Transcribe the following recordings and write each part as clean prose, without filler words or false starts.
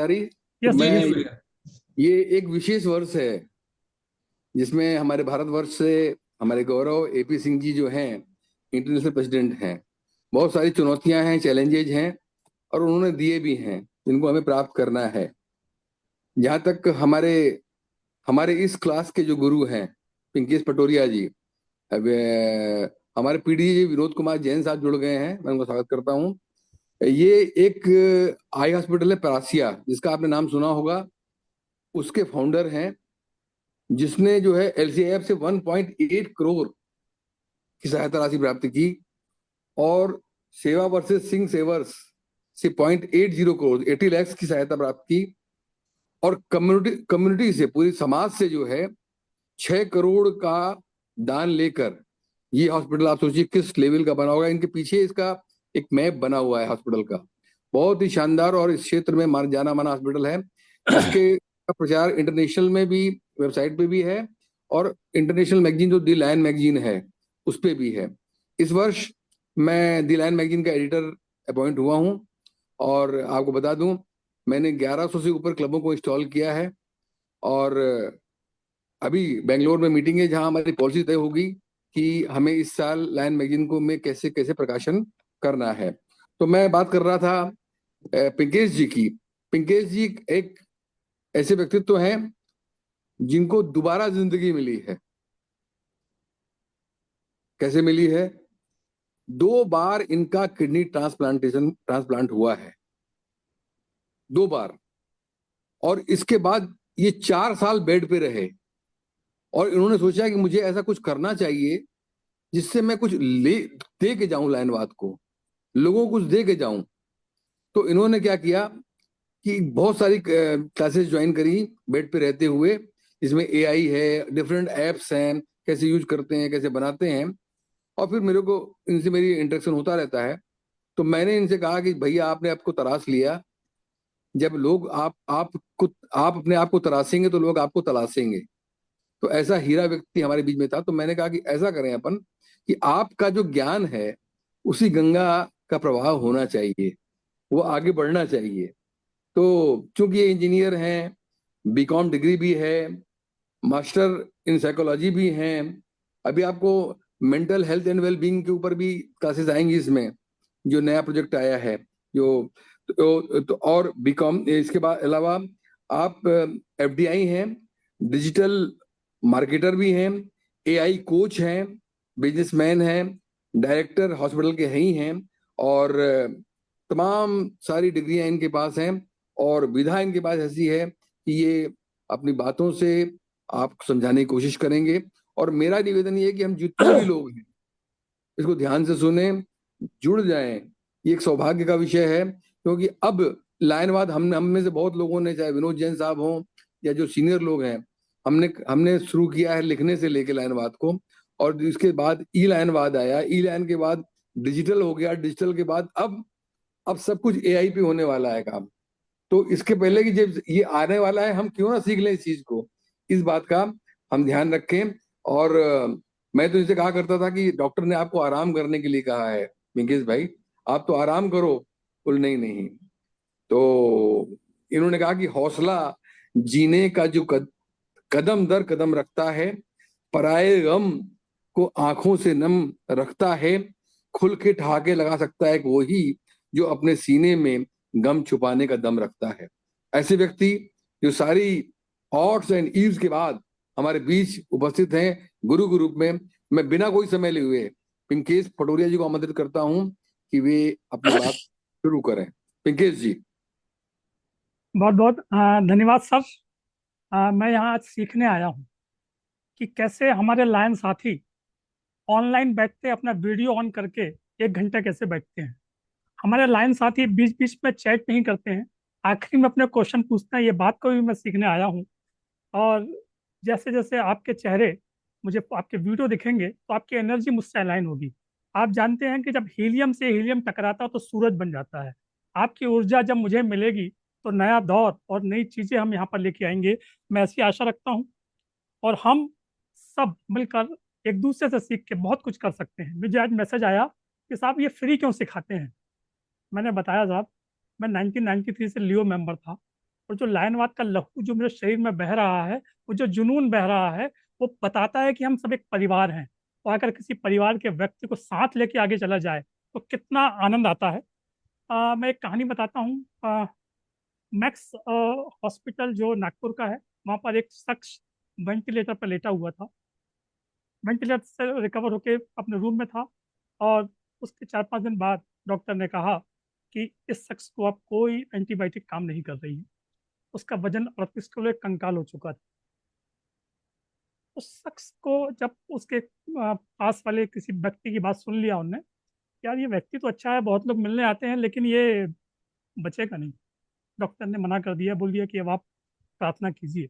तो यस मैं यस भैया। ये एक विशेष वर्ष है जिसमें हमारे भारतवर्ष से हमारे गौरव एपी सिंह जी जो हैं इंटरनेशनल प्रेसिडेंट हैं। बहुत सारी चुनौतियां हैं, चैलेंजेज हैं और उन्होंने दिए भी हैं जिनको हमें प्राप्त करना है। जहाँ तक हमारे हमारे इस क्लास के जो गुरु हैं पिंकेश पटोरिया जी, अब हमारे पीडी जी विनोद कुमार जैन साहब जुड़ गए हैं, मैं उनका स्वागत करता हूँ। ये एक आई हॉस्पिटल है परासिया, जिसका आपने नाम सुना होगा। उसके फाउंडर हैं, जिसने जो है एलसीआईएफ से 1.8 करोड़ की सहायता राशि प्राप्त की और सेवा वर्सेस सिंह सेवर्स से 0.80 करोड़ 80 लाख की सहायता प्राप्त की और कम्युनिटी कम्युनिटी से, पूरी समाज से जो है 6 करोड़ का दान लेकर ये हॉस्पिटल, आप सोचिए किस लेवल का बना होगा। इनके पीछे इसका एक मैप बना हुआ है हॉस्पिटल का, बहुत ही शानदार और इस क्षेत्र में जाना माना हॉस्पिटल है, जिसके प्रचार इंटरनेशनल में भी, वेबसाइट पे भी है और इंटरनेशनल मैगजीन जो दी लायन मैगजीन है उस पे भी है। इस वर्ष मैं दी लायन मैगजीन का एडिटर अपॉइंट हुआ हूँ और आपको बता दूं, मैंने 1100 से ऊपर क्लबों को इंस्टॉल किया है और अभी बेंगलोर में मीटिंग है जहां हमारी पॉलिसी तय होगी कि हमें इस साल लायन मैगजीन को में कैसे कैसे प्रकाशन करना है। तो मैं बात कर रहा था पिंकेश जी की। पिंकेश जी एक ऐसे व्यक्तित्व हैं जिनको दोबारा जिंदगी मिली है। कैसे मिली है? 2 बार इनका किडनी ट्रांसप्लांट हुआ है, 2 बार। और इसके बाद ये 4 साल बेड पे रहे और इन्होंने सोचा कि मुझे ऐसा कुछ करना चाहिए जिससे मैं कुछ ले दे के जाऊं लाइनवाद को, लोगों को कुछ दे के जाऊं। तो इन्होंने क्या किया कि बहुत सारी क्लासेस ज्वाइन करी बेड पे रहते हुए, इसमें एआई है, डिफरेंट एप्स हैं, कैसे यूज करते हैं, कैसे बनाते हैं। और फिर मेरे को इनसे मेरी इंटरेक्शन होता रहता है। तो मैंने इनसे कहा कि भैया आपने आपको तराश लिया, जब लोग आप अपने आप को तराशेंगे तो लोग आपको तलाशेंगे। तो ऐसा हीरा व्यक्ति हमारे बीच में था। तो मैंने कहा कि ऐसा करें अपन कि आपका जो ज्ञान है उसी गंगा का प्रवाह होना चाहिए, वो आगे बढ़ना चाहिए। तो चूंकि ये इंजीनियर हैं, बीकॉम डिग्री भी है, मास्टर इन साइकोलॉजी भी हैं, अभी आपको mental health and well being के ऊपर भी क्लासेस आएंगी इसमें, जो नया प्रोजेक्ट आया है जो। तो और बीकॉम इसके बाद अलावा आप एफडीआई हैं, डिजिटल मार्केटर भी हैं, एआई कोच हैं, बिजनेसमैन हैं, डायरेक्टर हॉस्पिटल के ही हैं और तमाम सारी डिग्रियां इनके पास हैं। और विधा इनके पास ऐसी है कि ये अपनी बातों से आप समझाने की कोशिश करेंगे। और मेरा निवेदन ये है कि हम जितने भी लोग हैं इसको ध्यान से सुने, जुड़ जाएं। ये एक सौभाग्य का विषय है, क्योंकि अब लायनवाद हम में से बहुत लोगों ने, चाहे विनोद जैन साहब हों या जो सीनियर लोग हैं, हमने हमने शुरू किया है लिखने से लेके लायनवाद को। और इसके बाद ई लायनवाद आया, ई लायन के बाद डिजिटल हो गया, डिजिटल के बाद अब सब कुछ एआई पे होने वाला है काम। तो इसके पहले कि जब ये आने वाला है, हम क्यों ना सीख लें इस चीज को, इस बात का हम ध्यान रखें। और मैं तो इनसे कहा करता था कि डॉक्टर ने आपको आराम करने के लिए कहा है मिंकेश भाई, आप तो आराम करो। बोल नहीं नहीं। तो इन्होंने कहा कि हौसला जीने का जो कदम दर कदम रखता है, पराये गम को आंखों से नम रखता है, खुल के ठहाके लगा सकता है वही जो अपने सीने में गम छुपाने का दम रखता है। ऐसे व्यक्ति जो सारी ऑड्स एंड ईव्स के बाद हमारे बीच उपस्थित हैं गुरु के रूप में, मैं बिना कोई समय लिए हुए पिंकेश पटोरिया जी को आमंत्रित करता हूं कि वे अपनी बात शुरू करें। पिंकेश जी। बहुत बहुत धन्यवाद सर। मैं यहाँ आज सीखने आया हूँ कि कैसे हमारे लायन साथी ऑनलाइन बैठते अपना वीडियो ऑन करके 1 घंटा कैसे बैठते हैं। हमारे लायन साथी बीच बीच में चैट नहीं करते हैं, आखिरी में अपने क्वेश्चन पूछते हैं। ये बात को भी मैं सीखने आया हूँ। और जैसे जैसे आपके चेहरे मुझे आपके वीडियो दिखेंगे तो आपकी एनर्जी मुझसे अलाइन होगी। आप जानते हैं कि जब हीलियम से हीलियम टकराता है तो सूरज बन जाता है। आपकी ऊर्जा जब मुझे मिलेगी तो नया दौर और नई चीजें हम यहाँ पर लेके आएंगे। मैं ऐसी आशा रखता हूँ और हम सब मिलकर एक दूसरे से सीख के बहुत कुछ कर सकते हैं। मुझे आज मैसेज आया कि साहब ये फ्री क्यों सिखाते हैं। मैंने बताया साहब, मैं 1993 से लियो मेंबर था और जो लायनवाद का लहू जो मेरे शरीर में बह रहा है, वो जो जुनून बह रहा है, वो बताता है कि हम सब एक परिवार हैं। और अगर किसी परिवार के व्यक्ति को साथ लेके आगे चला जाए तो कितना आनंद आता है। मैं एक कहानी बताता हूँ। मैक्स हॉस्पिटल जो नागपुर का है, वहाँ पर एक शख्स वेंटिलेटर पर लेटा हुआ था। वेंटिलेटर से रिकवर होके अपने रूम में था, और उसके 4-5 दिन बाद डॉक्टर ने कहा कि इस शख्स को अब कोई एंटीबायोटिक काम नहीं कर रही है। उसका वजन 38 किलो, एक कंकाल हो चुका था। उस शख्स को जब उसके पास वाले किसी व्यक्ति की बात सुन लिया उनने, यार ये व्यक्ति तो अच्छा है, बहुत लोग मिलने आते हैं, लेकिन ये बचेगा नहीं। डॉक्टर ने मना कर दिया, बोल दिया कि अब आप प्रार्थना कीजिए।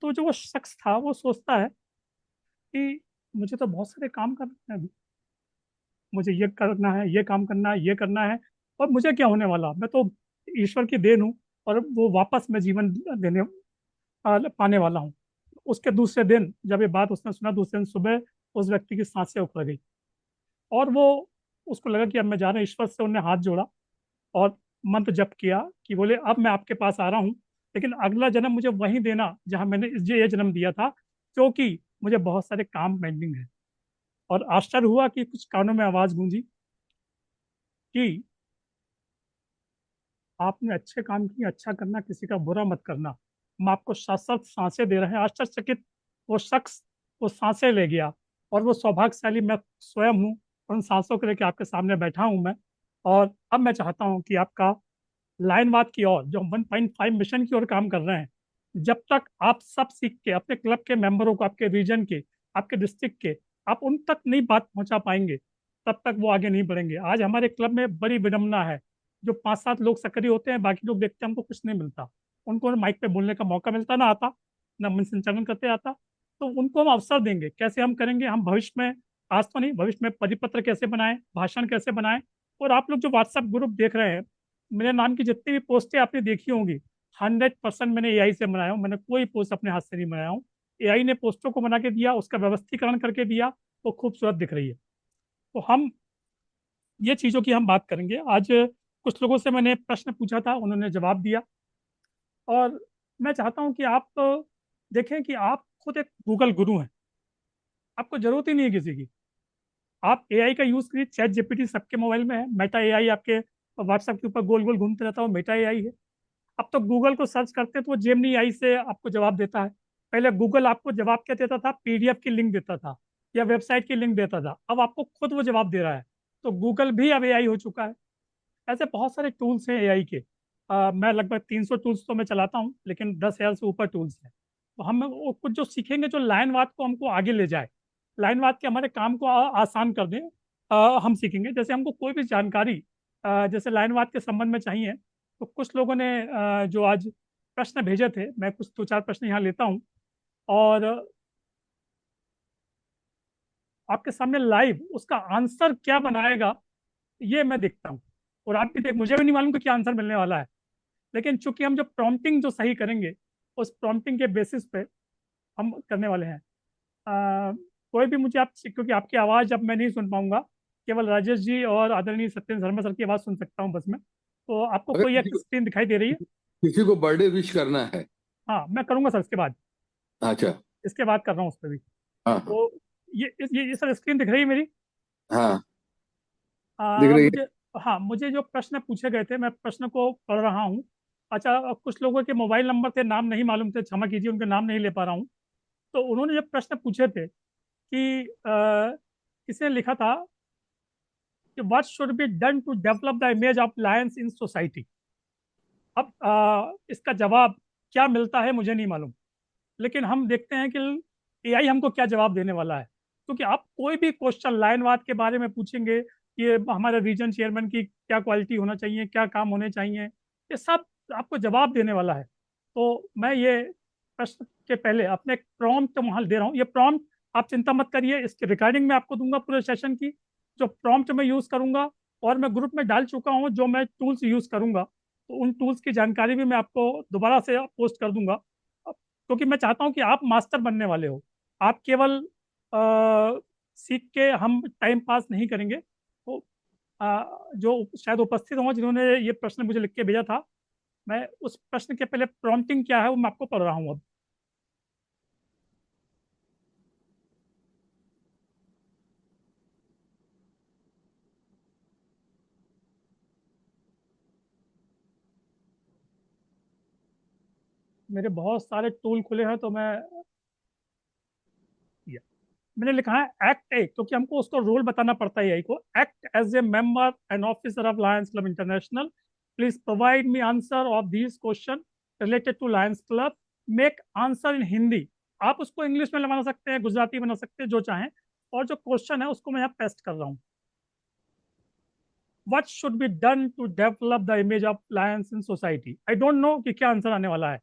तो जो वो शख्स था वो सोचता है कि मुझे तो बहुत सारे काम करने हैं अभी, मुझे ये करना है, ये काम करना है, ये करना है, और मुझे क्या होने वाला, मैं तो ईश्वर की देन हूँ, और वो वापस मैं जीवन देने पाने वाला हूँ। उसके दूसरे दिन जब ये बात उसने सुना, दूसरे दिन सुबह उस व्यक्ति की सांसें उखड़ गई, और वो उसको लगा कि अब मैं जा रहा हूँ। ईश्वर से उन्हें हाथ जोड़ा और मंत्र जप किया कि बोले अब मैं आपके पास आ रहा हूँ, लेकिन अगला जन्म मुझे वहीं देना जहाँ मैंने ये जन्म दिया था, क्योंकि मुझे बहुत सारे काम पेंडिंग है। और आश्चर्य हुआ कि कुछ कानों में आवाज गूंजी कि आपने अच्छे काम किए, अच्छा करना, किसी का बुरा मत करना, हम आपको शाश्वत सांसें दे रहे हैं। आश्चर्यचकित वो शख्स वो सांसें ले गया, और वो सौभाग्यशाली मैं स्वयं हूँ, और उन सांसों को लेकर आपके सामने बैठा हूँ मैं। और अब मैं चाहता हूँ कि आपका लाइनवाद की ओर, जो हम 1.5 मिशन की ओर काम कर रहे हैं, जब तक आप सब सीख के अपने क्लब के मेंबरों को, आपके रीजन के, आपके डिस्ट्रिक्ट के, आप उन तक नहीं बात पहुंचा पाएंगे, तब तक वो आगे नहीं बढ़ेंगे। आज हमारे क्लब में बड़ी विडम्बना है, जो 5-7 लोग सक्रिय होते हैं, बाकी लोग देखते हैं हमको कुछ नहीं मिलता। उनको माइक पे बोलने का मौका मिलता ना आता, ना मन संचालन करते आता। तो उनको हम अवसर देंगे, कैसे हम करेंगे, हम भविष्य में, आज तो नहीं, भविष्य में परिपत्र कैसे बनाएं, भाषण कैसे बनाएं। और आप लोग जो व्हाट्सएप ग्रुप देख रहे हैं, मेरे नाम की जितनी भी पोस्टें आपने देखी होंगी, 100% मैंने एआई से बनाया हूँ। मैंने कोई पोस्ट अपने हाथ से नहीं बनाया हूँ। एआई ने पोस्टों को बना के दिया, उसका व्यवस्थीकरण करके दिया, वो खूबसूरत दिख रही है। तो हम ये चीज़ों की हम बात करेंगे आज। कुछ लोगों से मैंने प्रश्न पूछा था, उन्होंने जवाब दिया। और मैं चाहता हूँ कि आप देखें कि आप खुद एक गूगल गुरु हैं। आपको जरूरत ही नहीं है किसी की। आप एआई का यूज़ करिए। चैट जीपीटी सबके मोबाइल में है। मेटा एआई आपके व्हाट्सएप के ऊपर गोल गोल घूमते रहता है, वो मेटा एआई है। अब तो गूगल को सर्च करते हैं तो वो जेमिनी आई से आपको जवाब देता है। पहले गूगल आपको जवाब क्या देता था, पीडीएफ की लिंक देता था या वेबसाइट की लिंक देता था, अब आपको खुद वो जवाब दे रहा है। तो गूगल भी अब एआई हो चुका है। ऐसे बहुत सारे टूल्स हैं एआई के। मैं लगभग 300 टूल्स तो मैं चलाता हूँ, लेकिन 10,000 से ऊपर टूल्स हैं। तो हम वो कुछ जो सीखेंगे जो लाइनवाद को हमको आगे ले जाए, लाइनवाद के हमारे काम को आसान कर दें, हम सीखेंगे। जैसे हमको कोई भी जानकारी जैसे लाइनवाद के संबंध में चाहिए, तो कुछ लोगों ने जो आज प्रश्न भेजे थे, मैं कुछ 2-4 प्रश्न यहाँ लेता हूँ, और आपके सामने लाइव उसका आंसर क्या बनाएगा ये मैं देखता हूँ। और आप भी देख, मुझे भी नहीं मालूम कि क्या आंसर मिलने वाला है, लेकिन चूंकि हम जो प्रॉम्प्टिंग जो सही करेंगे, उस प्रॉम्प्टिंग के बेसिस पे हम करने वाले हैं। अ, कोई भी मुझे आप, क्योंकि आपकी आवाज़ अब मैं नहीं सुन पाऊंगा, केवल राजेश जी और आदरणीय सत्येंद्र शर्मा सर की आवाज़ सुन सकता हूँ बस मैं। तो आपको अगर कोई एक स्क्रीन दिखाई दे रही है? किसी को बर्थडे विश करना है। हाँ, मैं करूंगा सर इसके बाद। अच्छा। इसके बाद कर रहा हूँ उस पर भी। हाँ हाँ। तो ये सर स्क्रीन दिख रही है मेरी? हाँ, दिख रही है। मुझे, हाँ, मुझे जो प्रश्न पूछे गए थे मैं प्रश्न को पढ़ रहा हूँ। अच्छा, कुछ लोगों के मोबाइल नंबर थे, नाम नहीं मालूम थे, क्षमा कीजिए, उनके नाम नहीं ले पा रहा हूँ। तो उन्होंने जब प्रश्न पूछे थे कि किसी ने लिखा था कि what should be done to develop the image of Lions in society. अब इसका जवाब क्या मिलता है मुझे नहीं मालूम, लेकिन हम देखते हैं कि एआई हमको क्या जवाब देने वाला है। क्योंकि आप कोई भी क्वेश्चन लायनवाद के बारे में पूछेंगे, ये हमारे रीजन चेयरमैन की क्या क्वालिटी होना चाहिए, क्या काम होने चाहिए, ये सब आपको जवाब देने वाला है। तो मैं ये प्रश्न के पहले अपने एक प्रॉम्प्ट वहाँ दे रहा हूँ। ये प्रॉम्प्ट आप चिंता मत करिए, इसकी रिकॉर्डिंग मैं आपको दूंगा पूरे सेशन की, जो प्रॉम्प्ट मैं यूज़ करूंगा। और मैं ग्रुप में डाल चुका हूँ जो मैं टूल्स यूज़ करूंगा, तो उन टूल्स की जानकारी भी मैं आपको दोबारा से पोस्ट कर दूंगा। क्योंकि मैं चाहता हूं कि आप मास्टर बनने वाले हो। आप केवल सीख के हम टाइम पास नहीं करेंगे। तो जो शायद उपस्थित हों जिन्होंने ये प्रश्न मुझे लिख के भेजा था, मैं उस प्रश्न के पहले प्रॉम्प्टिंग क्या है वो मैं आपको पढ़ रहा हूँ अब। मेरे बहुत सारे टूल खुले हैं तो मैं मैंने लिखा है एक्ट ए, क्योंकि हमको उसको रोल बताना पड़ता है एआई को। Act as a member and officer of Lions Club International, please provide me answer of these question related to Lions Club. Make answer in Hindi. आप उसको इंग्लिश में बना सकते हैं, गुजराती बना सकते हैं, जो चाहें। और जो क्वेश्चन है उसको मैं यहाँ पेस्ट कर रहा हूँ। What should be done to develop the image of Lions in society. I don't know कि क्या आंसर आने वाला है,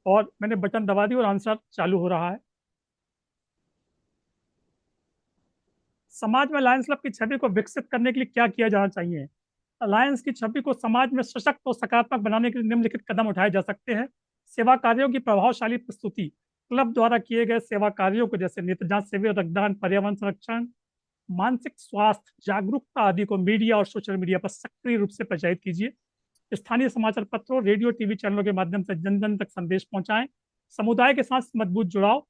और मैंने बटन दबा दी और आंसर चालू हो रहा है। समाज में लायंस क्लब की छवि को विकसित करने के लिए क्या किया जाना चाहिए। अलायंस की छवि को समाज में सशक्त और सकारात्मक बनाने के लिए निम्नलिखित कदम उठाए जा सकते हैं। सेवा कार्यों की प्रभावशाली प्रस्तुति। क्लब द्वारा किए गए सेवा कार्यों को, जैसे नेत्र जांच शिविर, रक्तदान, पर्यावरण संरक्षण, मानसिक स्वास्थ्य जागरूकता आदि को मीडिया और सोशल मीडिया पर सक्रिय रूप से प्रचारित कीजिए। स्थानीय समाचार पत्रों, रेडियो, टीवी चैनलों के माध्यम से जन जन तक संदेश पहुंचाएं। समुदाय के साथ मजबूत जुड़ाव।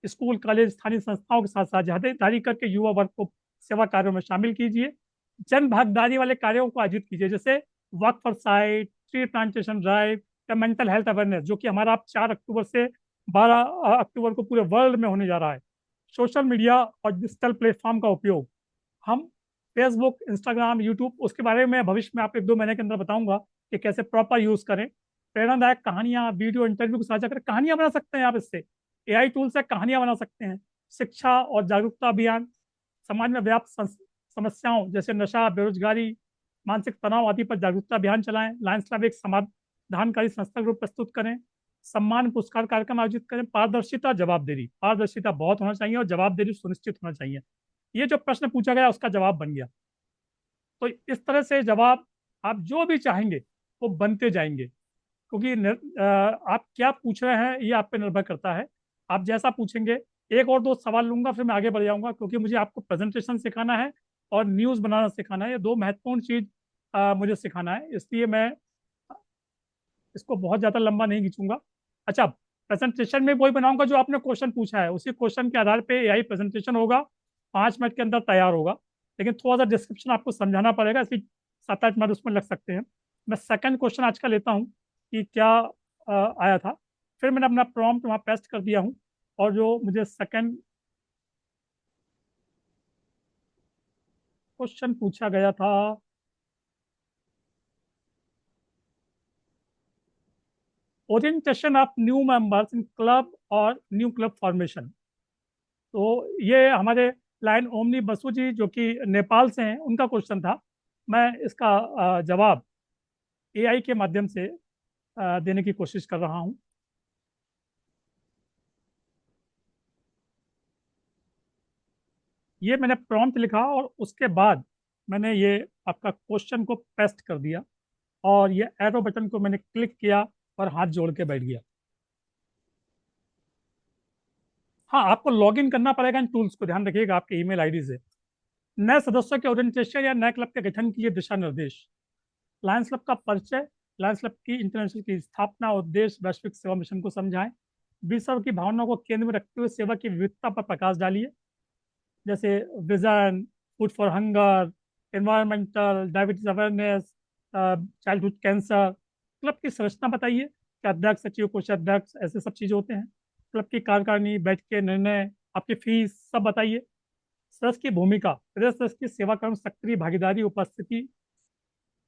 स्कूल, कॉलेज, स्थानीय संस्थाओं के साथ साझेदारी करके युवा वर्ग को सेवा कार्यों में शामिल कीजिए। जन भागीदारी वाले कार्यों को आयोजित कीजिए, जैसे walk for site, tree plantation drive या मेंटल हेल्थ अवेयरनेस, जो कि हमारा आप 4 अक्टूबर से 12 अक्टूबर को पूरे वर्ल्ड में होने जा रहा है। सोशल मीडिया और डिजिटल प्लेटफॉर्म का उपयोग। हम फेसबुक, इंस्टाग्राम, यूट्यूब, उसके बारे में भविष्य में आप 1-2 महीने के अंदर बताऊंगा कि कैसे प्रॉपर यूज करें। प्रेरणादायक कहानियां, वीडियो, इंटरव्यू को साझा करें। कहानियां बना सकते हैं आप इससे, एआई टूल से कहानियां बना सकते हैं। शिक्षा और जागरूकता अभियान। समाज में व्याप्त समस्याओं जैसे नशा, बेरोजगारी, मानसिक तनाव आदि पर जागरूकता अभियान चलाएं। लायंस क्लब एक समाधानकारी संस्था के रूप प्रस्तुत करें। सम्मान पुरस्कार कार्यक्रम आयोजित करें। पारदर्शिता, जवाबदेही। पारदर्शिता बहुत होना चाहिए और जवाबदेही सुनिश्चित होना चाहिए। ये जो प्रश्न पूछा गया उसका जवाब बन गया। तो इस तरह से जवाब आप जो भी चाहेंगे वो बनते जाएंगे, क्योंकि आप क्या पूछ रहे हैं ये आप पे निर्भर करता है। आप जैसा पूछेंगे। एक और दो सवाल लूंगा फिर मैं आगे बढ़ जाऊंगा, क्योंकि मुझे आपको प्रेजेंटेशन सिखाना है और न्यूज़ बनाना सिखाना है। ये दो महत्वपूर्ण चीज मुझे सिखाना है, इसलिए मैं इसको बहुत ज़्यादा लंबा नहीं खींचूंगा। अच्छा, प्रेजेंटेशन में वही बनाऊंगा जो आपने क्वेश्चन पूछा है, उसी क्वेश्चन के आधार पे एआई प्रेजेंटेशन होगा। 5 मिनट के अंदर तैयार होगा, लेकिन थोड़ा सा डिस्क्रिप्शन आपको समझाना पड़ेगा, इसलिए 7-8 मिनट उसमें लग सकते हैं। मैं सेकंड क्वेश्चन आज का लेता हूँ कि क्या आया था। फिर मैंने अपना प्रॉम्प्ट वहाँ पेस्ट कर दिया हूँ, और जो मुझे सेकंड क्वेश्चन पूछा गया था, orientation of new members in club और न्यू क्लब फॉर्मेशन। तो ये हमारे लाइन ओमनी बसु जी, जो कि नेपाल से हैं, उनका क्वेश्चन था। मैं इसका जवाब एआई के माध्यम से देने की कोशिश कर रहा हूँ। ये मैंने प्रॉम्प्ट लिखा और उसके बाद मैंने ये आपका क्वेश्चन को पेस्ट कर दिया, और ये एरो बटन को मैंने क्लिक किया और हाथ जोड़ के बैठ गया। हाँ, आपको लॉगिन करना पड़ेगा इन टूल्स को, ध्यान रखिएगा, आपके ईमेल आईडी से। नए सदस्यों के ओरिएंटेशन या नए क्लब के गठन के लिए दिशा निर्देश। लायंस क्लब का परिचय। लायंस क्लब की इंटरनेशनल की स्थापना, उद्देश्य, वैश्विक सेवा मिशन को समझाएं। विश्व की भावनाओं को केंद्र में रखते हुए सेवा की विविधता पर प्रकाश डालिए, जैसे vision, food for hunger, environmental, diabetes awareness, childhood cancer. Club की संरचना बताइए कि अध्यक्ष, सचिव, कोषाध्यक्ष, ऐसे सब चीज़ें होते हैं। क्लब की कार्यकारिणी, बैठ के निर्णय, आपकी फीस, सब बताइए। सदस्य की भूमिका, सदस्य की सेवा कर्म, सक्रिय भागीदारी, उपस्थिति।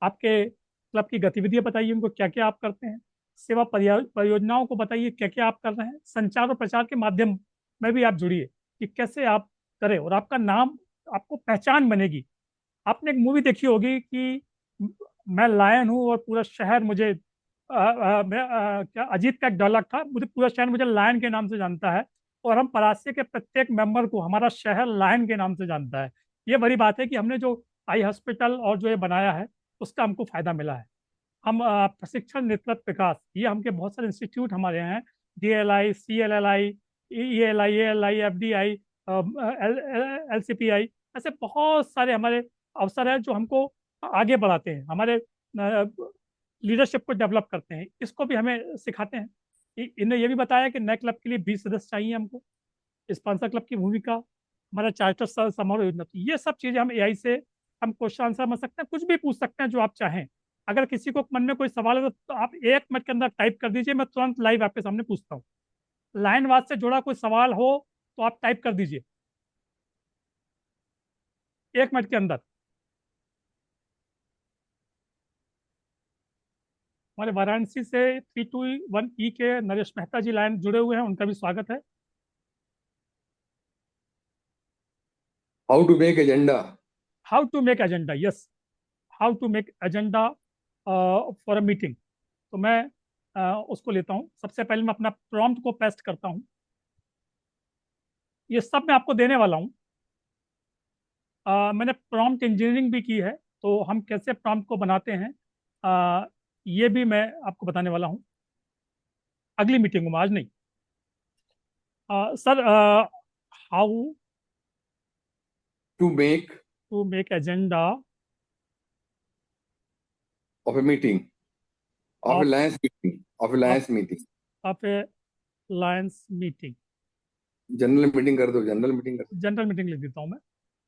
आपके क्लब की गतिविधियां बताइए, उनको क्या क्या आप करते हैं। सेवा परियोजनाओं को बताइए क्या क्या आप कर रहे हैं। संचार और प्रचार के माध्यम में भी आप जुड़िए कि कैसे आप करें, और आपका नाम, आपको पहचान बनेगी। आपने एक मूवी देखी होगी कि मैं लायन हूँ और पूरा शहर मुझे क्या अजीत का एक डायलॉग था, मुझे पूरा शहर मुझे लायन के नाम से जानता है, और हम परास्य के प्रत्येक मेंबर को हमारा शहर लायन के नाम से जानता है। ये बड़ी बात है कि हमने जो आई हॉस्पिटल और जो ये बनाया है उसका हमको फायदा मिला है। हम प्रशिक्षण, नेतृत्व, विकास, ये हमके बहुत सारे इंस्टीट्यूट हमारे यहाँ हैं। DLI, CLLI, ELI, ALI, FDI, LCPI, ऐसे बहुत सारे हमारे अवसर हैं जो हमको आगे बढ़ाते हैं। हमारे लीडरशिप को डेवलप करते हैं, इसको भी हमें सिखाते हैं। इन्हें ये भी बताया कि नए क्लब के लिए 20 सदस्य चाहिए हमको, स्पॉन्सर क्लब की भूमिका, हमारा चार्टर समारोह योजना। तो ये सब चीज़ें हम एआई से हम क्वेश्चन आंसर समझ सकते हैं, कुछ भी पूछ सकते हैं जो आप चाहें। अगर किसी को मन में कोई सवाल है तो आप 1 मिनट के अंदर टाइप कर दीजिए, मैं तुरंत लाइव आपके सामने पूछता हूँ। लाइनवाद से जुड़ा कोई सवाल हो तो आप टाइप कर दीजिए 1 मिनट के अंदर। हमारे वाराणसी से 321E के नरेश मेहता जी लाइन जुड़े हुए हैं, उनका भी स्वागत है। How to make agenda. How to make agenda, yes, how to make agenda for a meeting. तो मैं उसको लेता हूँ। सबसे पहले मैं अपना प्रॉम्प्ट को पेस्ट करता हूँ, ये सब मैं आपको देने वाला हूँ। मैंने प्रॉम्प्ट इंजीनियरिंग भी की है, तो हम कैसे प्रॉम्प्ट को बनाते हैं ये भी मैं आपको बताने वाला हूँ अगली मीटिंग में, आज नहीं। Sir, how to make to make agenda of a meeting, of a of Lions meeting, of a Lions meeting. Of a Lions meeting. General meeting कर दो, जनरल मीटिंग कर जनरल मीटिंग लिख देता हूँ मैं,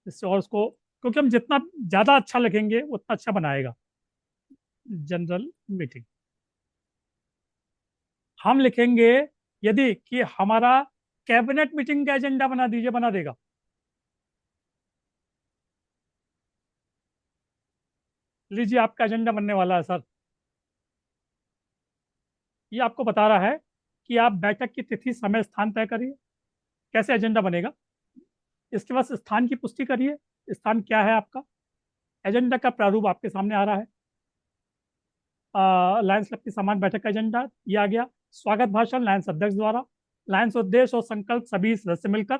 इससे और उसको, क्योंकि हम जितना ज़्यादा अच्छा लिखेंगे उतना अच्छा बनाएगा। जनरल मीटिंग हम लिखेंगे, यदि कि हमारा कैबिनेट मीटिंग का एजेंडा बना दीजिए, बना देगा। लीजिए, आपका एजेंडा बनने वाला है सर। ये आपको बता रहा है कि आप बैठक की तिथि, समय, स्थान तय करिए। कैसे एजेंडा बनेगा, इसके बाद स्थान की पुष्टि करिए, स्थान क्या है आपका। एजेंडा का प्रारूप आपके सामने आ रहा है। लायंस क्लब की सामान्य बैठक का एजेंडा ये आ गया। स्वागत भाषण लायंस अध्यक्ष द्वारा, लायंस उद्देश्य और संकल्प सभी सदस्य मिलकर,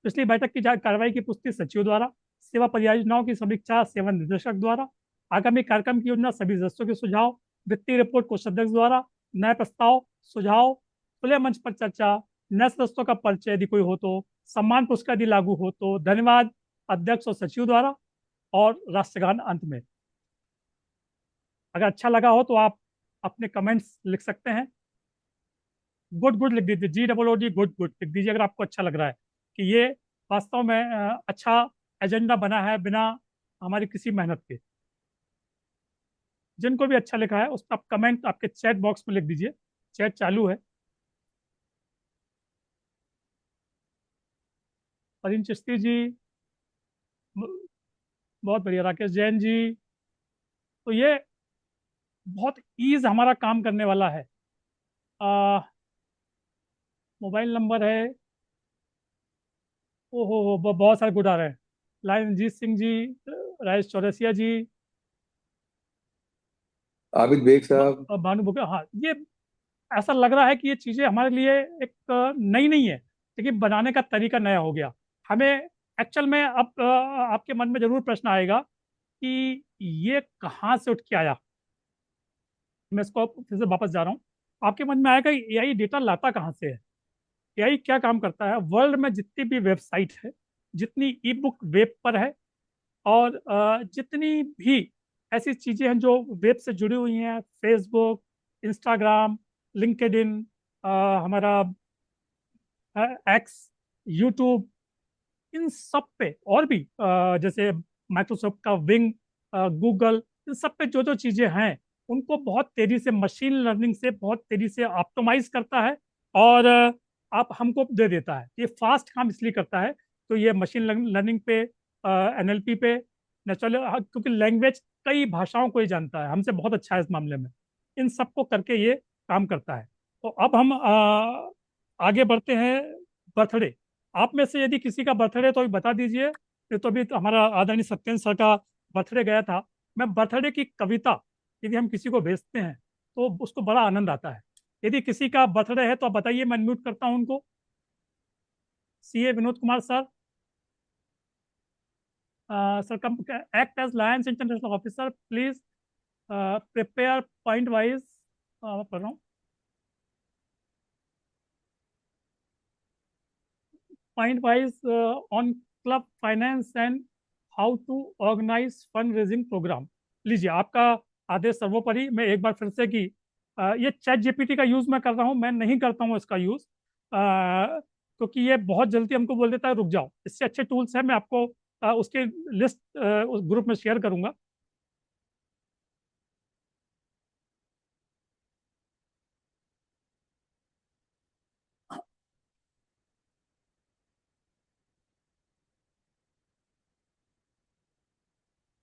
पिछली बैठक की कार्रवाई की पुष्टि सचिव द्वारा, सेवा परियोजनाओं की समीक्षा सेवा निदेशक द्वारा, आगामी कार्यक्रम की योजना सभी सदस्यों के सुझाव, वित्तीय रिपोर्ट कोषाध्यक्ष द्वारा, नए प्रस्ताव सुझाव, खुले मंच पर चर्चा, नए सदस्यों का परिचय यदि कोई हो तो, सम्मान पुरस्कार यदि लागू हो तो, धन्यवाद अध्यक्ष और सचिव द्वारा, और राष्ट्रगान अंत में। अगर अच्छा लगा हो तो आप अपने कमेंट्स लिख सकते हैं। गुड गुड लिख दीजिए, GOOD, गुड गुड लिख दीजिए अगर आपको अच्छा लग रहा है कि ये वास्तव में अच्छा एजेंडा बना है बिना हमारी किसी मेहनत के। जिनको भी अच्छा लिखा है उस पर आप कमेंट आपके चैट बॉक्स में लिख दीजिए, चैट चालू है। अरिन चिश्ती जी, बहुत बढ़िया। राकेश जैन जी, तो ये बहुत ईज हमारा काम करने वाला है। मोबाइल नंबर है, ओहो बहुत सारे गुड आ रहे हैं। लाइनजीत सिंह जी, राजेश चौरसिया जी, आबिद बेग साहब। भानु बुके, हाँ, ये ऐसा लग रहा है कि ये चीज़ें हमारे लिए एक नई नहीं है, लेकिन बनाने का तरीका नया हो गया हमें। एक्चुअल में अब आपके मन में जरूर प्रश्न आएगा कि ये कहाँ से उठ के आया। मैं इसको फिर से वापस जा रहा हूँ। आपके मन में आएगा एआई डेटा लाता कहाँ से है। एआई क्या काम करता है, वर्ल्ड में जितनी भी वेबसाइट है, जितनी ई बुक वेब पर है, और जितनी भी ऐसी चीज़ें हैं जो वेब से जुड़ी हुई हैं, फेसबुक, इंस्टाग्राम, लिंक्डइन, हमारा एक्स, यूट्यूब, इन सब पे, और भी जैसे माइक्रोसॉफ्ट का विंग, गूगल, इन सब पे जो जो चीज़ें हैं उनको बहुत तेज़ी से मशीन लर्निंग से बहुत तेज़ी से ऑप्टिमाइज करता है, और आप हमको दे देता है। ये फास्ट काम इसलिए करता है तो ये मशीन लर्निंग पे, NLP पे, नेचुरल, क्योंकि लैंग्वेज कई भाषाओं को ही जानता है, हमसे बहुत अच्छा है इस मामले में। इन सबको करके ये काम करता है। तो अब हम आगे बढ़ते हैं। बर्थडे, आप में से यदि किसी का बर्थडे तो अभी बता दीजिए। ये तो अभी तो हमारा आदरणीय सत्येंद्र सर का बर्थडे गया था। मैं बर्थडे की कविता यदि हम किसी को भेजते हैं तो उसको बड़ा आनंद आता है। यदि किसी का बर्थडे है तो आप बताइए, मैं म्यूट करता हूं उनको। CA Vinod Kumar sir, sir come act as Lions International officer, please prepare point wise, पढ़ रहा हूँ, point wise on club finance and how to organise fund raising programme. लीजिए, आपका आदेश सर्वोपरि। मैं एक बार फिर से कि ये चैट जीपीटी का यूज़ मैं कर रहा हूँ, मैं नहीं करता हूँ इसका यूज़, क्योंकि ये बहुत जल्दी हमको बोल देता है रुक जाओ। इससे अच्छे टूल्स हैं, मैं आपको उसके लिस्ट उस ग्रुप में शेयर करूंगा।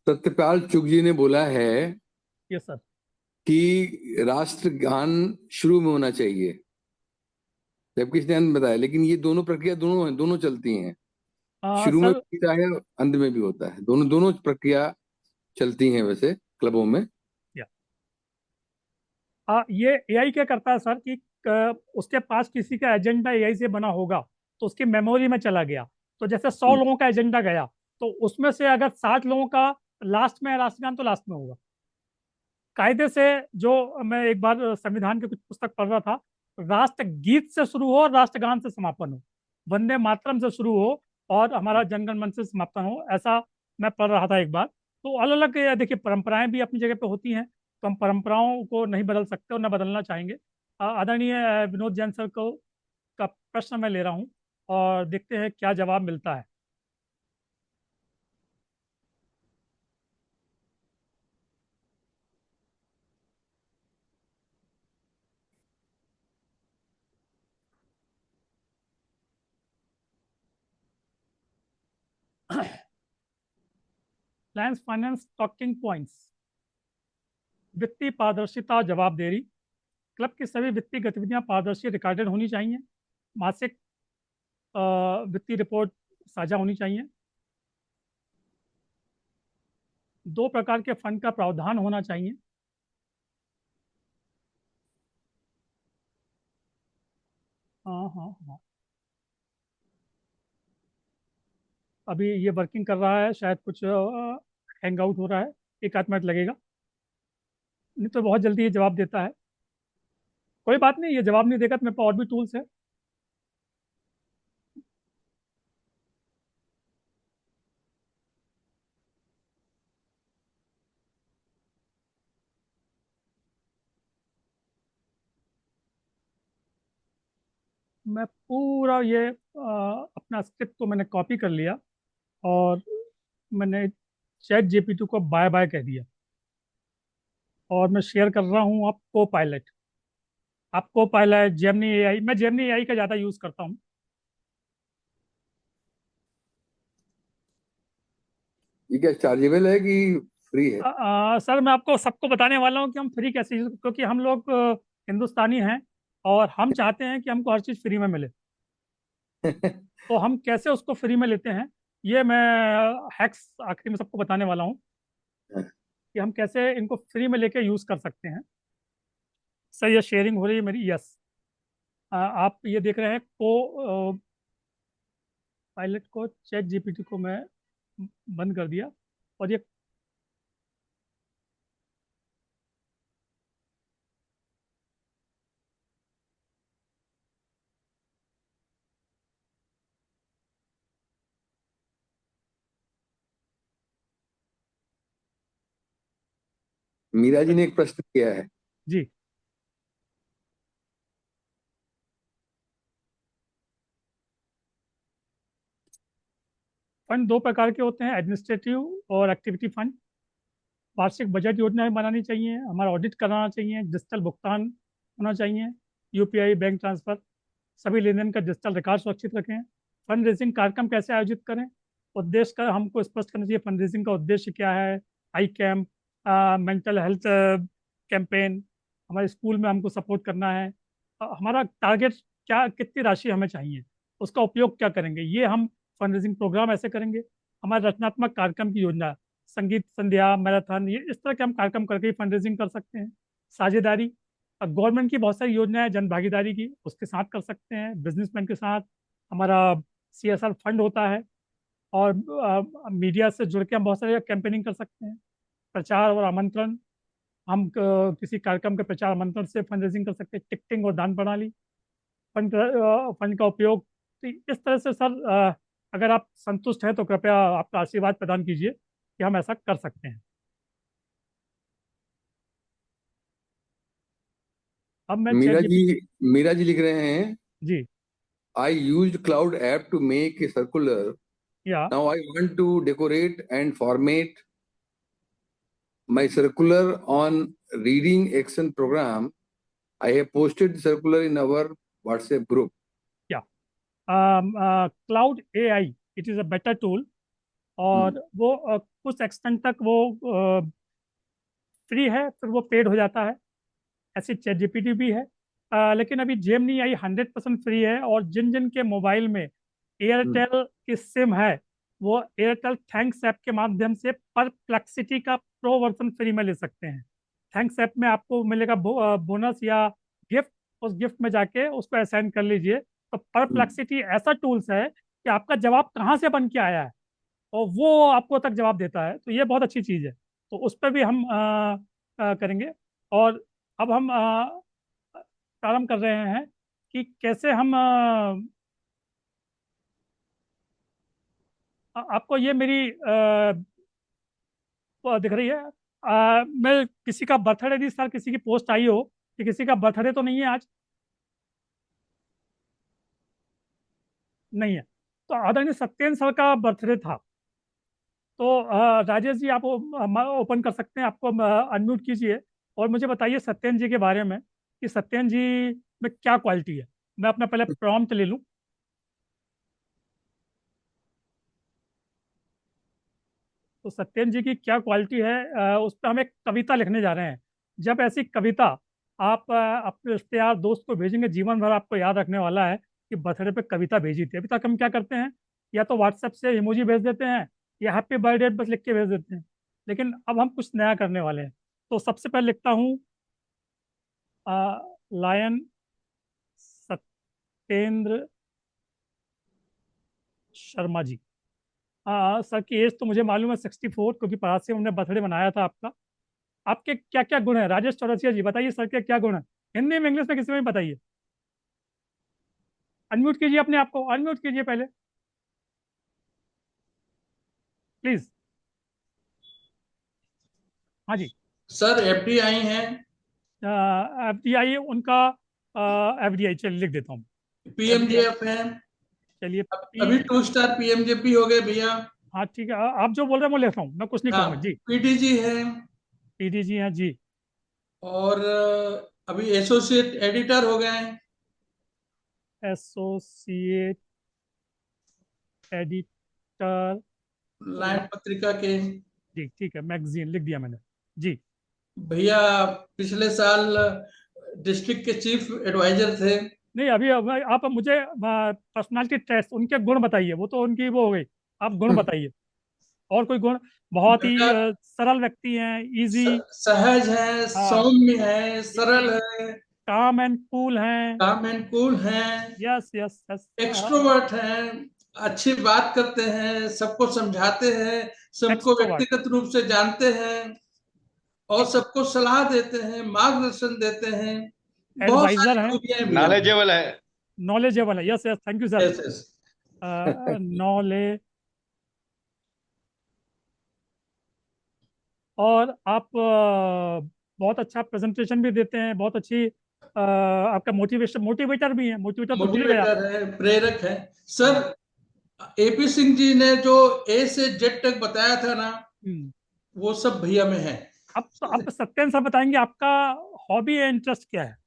सत्यपाल चुग जी ने बोला है ये सर। कि राष्ट्रगान शुरू में होना चाहिए, जबकि इसने अंत बताया, लेकिन ये दोनों प्रक्रिया दोनों हैं, दोनों चलती हैं। शुरू में सर, भी होता है, अंत में भी होता है, दोनों दोनों प्रक्रिया चलती हैं वैसे क्लबों में। ये एआई क्या करता है सर कि उसके पास किसी का एजेंडा एआई से बना होगा, तो उसकी मेमोरी में चला गया। तो जैसे 100 लोगों का एजेंडा गया, तो उसमें से अगर 60 लोगों का लास्ट में है राष्ट्रगान, तो लास्ट में होगा कायदे से। जो मैं एक बार संविधान की कुछ पुस्तक पढ़ रहा था, राष्ट्र गीत से शुरू हो और राष्ट्रगान से समापन हो, वंदे मातरम से शुरू हो और हमारा जनगण मन से समापन हो, ऐसा मैं पढ़ रहा था एक बार। तो अलग अलग देखिए परंपराएं भी अपनी जगह पे होती हैं, तो हम परंपराओं को नहीं बदल सकते और न बदलना चाहेंगे। आदरणीय विनोद जैन सर को का प्रश्न मैं ले रहा हूँ और देखते हैं क्या जवाब मिलता है। Lions finance talking points. वित्तीय पारदर्शिता, जवाबदेही। क्लब की सभी वित्तीय गतिविधियां पारदर्शी रिकॉर्डेड होनी चाहिए। मासिक वित्तीय रिपोर्ट साझा होनी चाहिए। 2 प्रकार के फंड का प्रावधान होना चाहिए। हाँ हाँ हाँ। अभी ये वर्किंग कर रहा है, शायद कुछ हैंग आउट हो रहा है, 1 आध मिनट लगेगा, नहीं तो बहुत जल्दी ये जवाब देता है। कोई बात नहीं, ये जवाब नहीं देगा तो मेरे पास और भी टूल्स है। मैं पूरा ये अपना स्क्रिप्ट को मैंने कॉपी कर लिया और मैंने चैट जीपीटी को बाय बाय कह दिया, और मैं शेयर कर रहा हूँ आपको पायलट। आपको पायलट, जेमनी एआई, मैं जेमनी एआई का ज़्यादा यूज़ करता हूँ। ये क्या चार्जेबल है कि फ्री है? सर, मैं आपको सबको बताने वाला हूँ कि हम फ्री कैसे क्योंकि हम लोग हिंदुस्तानी हैं और हम चाहते हैं कि हमको हर चीज़ फ्री में मिले। तो हम कैसे उसको फ्री में लेते हैं, ये मैं हैक्स आखिरी में सबको बताने वाला हूँ कि हम कैसे इनको फ्री में लेके यूज़ कर सकते हैं। सर, ये शेयरिंग हो रही है मेरी, यस। आप ये देख रहे हैं को पायलट को, चैट जीपीटी को मैं बंद कर दिया और ये मीरा जी ने एक प्रश्न किया है। जी। फंड 2 प्रकार के होते हैं, एडमिनिस्ट्रेटिव और एक्टिविटी फंड। वार्षिक बजट योजनाएं बनानी चाहिए, हमारा ऑडिट कराना चाहिए, डिजिटल भुगतान होना चाहिए, यूपीआई, बैंक ट्रांसफर, सभी लेन देन का डिजिटल रिकॉर्ड सुरक्षित रखें। फंड रेजिंग कार्यक्रम कैसे आयोजित करें, उद्देश्य का हमको स्पष्ट करना चाहिए। फंड रेजिंग का उद्देश्य क्या है, आई कैम्प, मेंटल हेल्थ कैंपेन, हमारे स्कूल में हमको सपोर्ट करना है, हमारा टारगेट क्या, कितनी राशि हमें चाहिए, उसका उपयोग क्या करेंगे, ये हम फंड रेजिंग प्रोग्राम ऐसे करेंगे। हमारे रचनात्मक कार्यक्रम की योजना, संगीत संध्या, मैराथन, ये इस तरह के हम कार्यक्रम करके ही फंड रेजिंग कर सकते हैं। साझेदारी, गवर्नमेंट की बहुत सारी योजनाएं हैं, जन भागीदारी की, उसके साथ कर सकते हैं। बिजनेसमैन के साथ हमारा सीएसआर फंड होता है, और मीडिया से जुड़ के हम बहुत सारे कैंपेनिंग कर सकते हैं। प्रचार और आमंत्रण, हम किसी कार्यक्रम के प्रचार आमंत्रण से फंड रेजिंग कर सकते हैं। टिकटिंग और दान प्रणाली, फंड फंड का उपयोग। तो इस तरह से सर, अगर आप संतुष्ट हैं तो कृपया आपका आशीर्वाद प्रदान कीजिए कि हम ऐसा कर सकते हैं। अब मैं चैट जीपीटी। मीरा जी लिख रहे हैं, जी। I used Cloud app to make a circular. या Now I want to decorate and format my circular on reading action program. I have posted the circular in our WhatsApp group. या Claude AI it is a better tool. Hmm. और वो कुछ extent तक वो free है, फिर वो paid हो जाता है। ऐसी चैट जीपीटी भी है। लेकिन अभी जेमनी आई 100% फ्री है, और जिन जिन के मोबाइल में Hmm. एयरटेल की सिम है, वो एयरटेल थैंक्स ऐप के माध्यम से परप्लेक्सिटी का प्रो वर्जन फ्री में ले सकते हैं। थैंक्स ऐप में आपको मिलेगा बोनस या गिफ्ट। उस गिफ्ट में जाके उसको असाइन कर लीजिए। तो Hmm. परप्लेक्सिटी ऐसा टूल्स है कि आपका जवाब कहाँ से बन के आया है और वो आपको तक जवाब देता है। तो ये बहुत अच्छी चीज़ है। तो उस पर भी हम करेंगे। और अब हम प्रारंभ कर रहे हैं कि कैसे हम आपको ये मेरी वो दिख रही है। मैं किसी का बर्थडे थी सर, किसी की पोस्ट आई हो कि किसी का बर्थडे तो नहीं है आज? नहीं है। तो आदरणीय सत्येंद्र सर का बर्थडे था। तो राजेश जी, आप ओपन कर सकते हैं, आपको अनम्यूट कीजिए और मुझे बताइए सत्येंद्र जी के बारे में कि सत्येंद्र जी में क्या क्वालिटी है। मैं अपना पहले प्रॉम्प्ट ले लूं। तो सत्येंद्र जी की क्या क्वालिटी है, उस पर हम एक कविता लिखने जा रहे हैं। जब ऐसी कविता आप अपने रिश्तेदार दोस्त को भेजेंगे, जीवन भर आपको याद रखने वाला है कि बर्थडे पे कविता भेजी थी। अभी तक हम क्या करते हैं, या तो व्हाट्सएप से इमोजी भेज देते हैं या हैप्पी बर्थडे बस लिख के भेज देते हैं। लेकिन अब हम कुछ नया करने वाले हैं। तो सबसे पहले लिखता हूँ लायन सत्येंद्र शर्मा जी। सर की एज तो मुझे मालूम है 64, क्योंकि पास से हमने बर्थडे मनाया था आपका। आपके क्या क्या गुण हैं राजेश चौरसिया जी, बताइए सर के क्या गुण हैं। हिंदी में, इंग्लिश में, किसी में भी बताइए। अनम्यूट कीजिए अपने आप को, अनम्यूट कीजिए पहले प्लीज। हाँ जी। सर एफडीआई हैं, एफडीआई उनका, एफडीआई चलिए लिख देता हूँ। एफडीआई, पीएमजेएफ हैं। चलिए अभी पी। 2 स्टार पीएमजेपी हो गए भैया। हाँ ठीक है, आप जो बोल रहे हैं वो लिख रहा हूँ, मैं कुछ नहीं हाँ, कहूँगा जी। पीडीजी है। पीडीजी हैं जी। और अभी एसोसिएट एडिटर हो गए हैं। Associate editor. लायन पत्रिका के। जी ठीक है, मैगजीन लिख दिया मैंने जी। भैया पिछले साल डिस्ट्रिक्ट के चीफ एडवाइजर थे। नहीं, अभी आप मुझे पर्सनालिटी टेस्ट उनके गुण बताइए, वो तो उनकी वो हो गई। आप गुण बताइए, और कोई गुण। बहुत ही भैया सरल व्यक्ति हैं, इजी। सहज है, हाँ, सौम्य है, इजी, सरल है, काम एंड कूल हैं। काम एंड कूल हैं, यस यस यस। एक्सट्रोवर्ट हैं, अच्छी बात करते हैं, सबको समझाते हैं, सबको एक्सट्रोवर्ट, व्यक्तिगत रूप से जानते हैं और सबको सलाह देते हैं, मार्गदर्शन देते हैं। बहुत एडवाइजर सारी हैं, खूबियां हैं भैया। नॉलेजेबल है। नॉलेजेबल है। Yes yes, thank you sir. Yes yes. Knowledge. और आप बहुत अच्छा प्रेजेंटेशन भी देते हैं, बहुत अच्छी आपका मोटिवेशन, मोटिवेटर भी है, मोटिवेटर तो भूल गया। मोटिवेटर है, प्रेरक है। सर हाँ। एपी सिंह जी ने जो ए से जेड तक बताया था ना, हम्म। वो सब भैया में है। अब तो आप सत्येंद्र सर बताएंगे आपका हॉबी या इंटरेस्ट क्या है।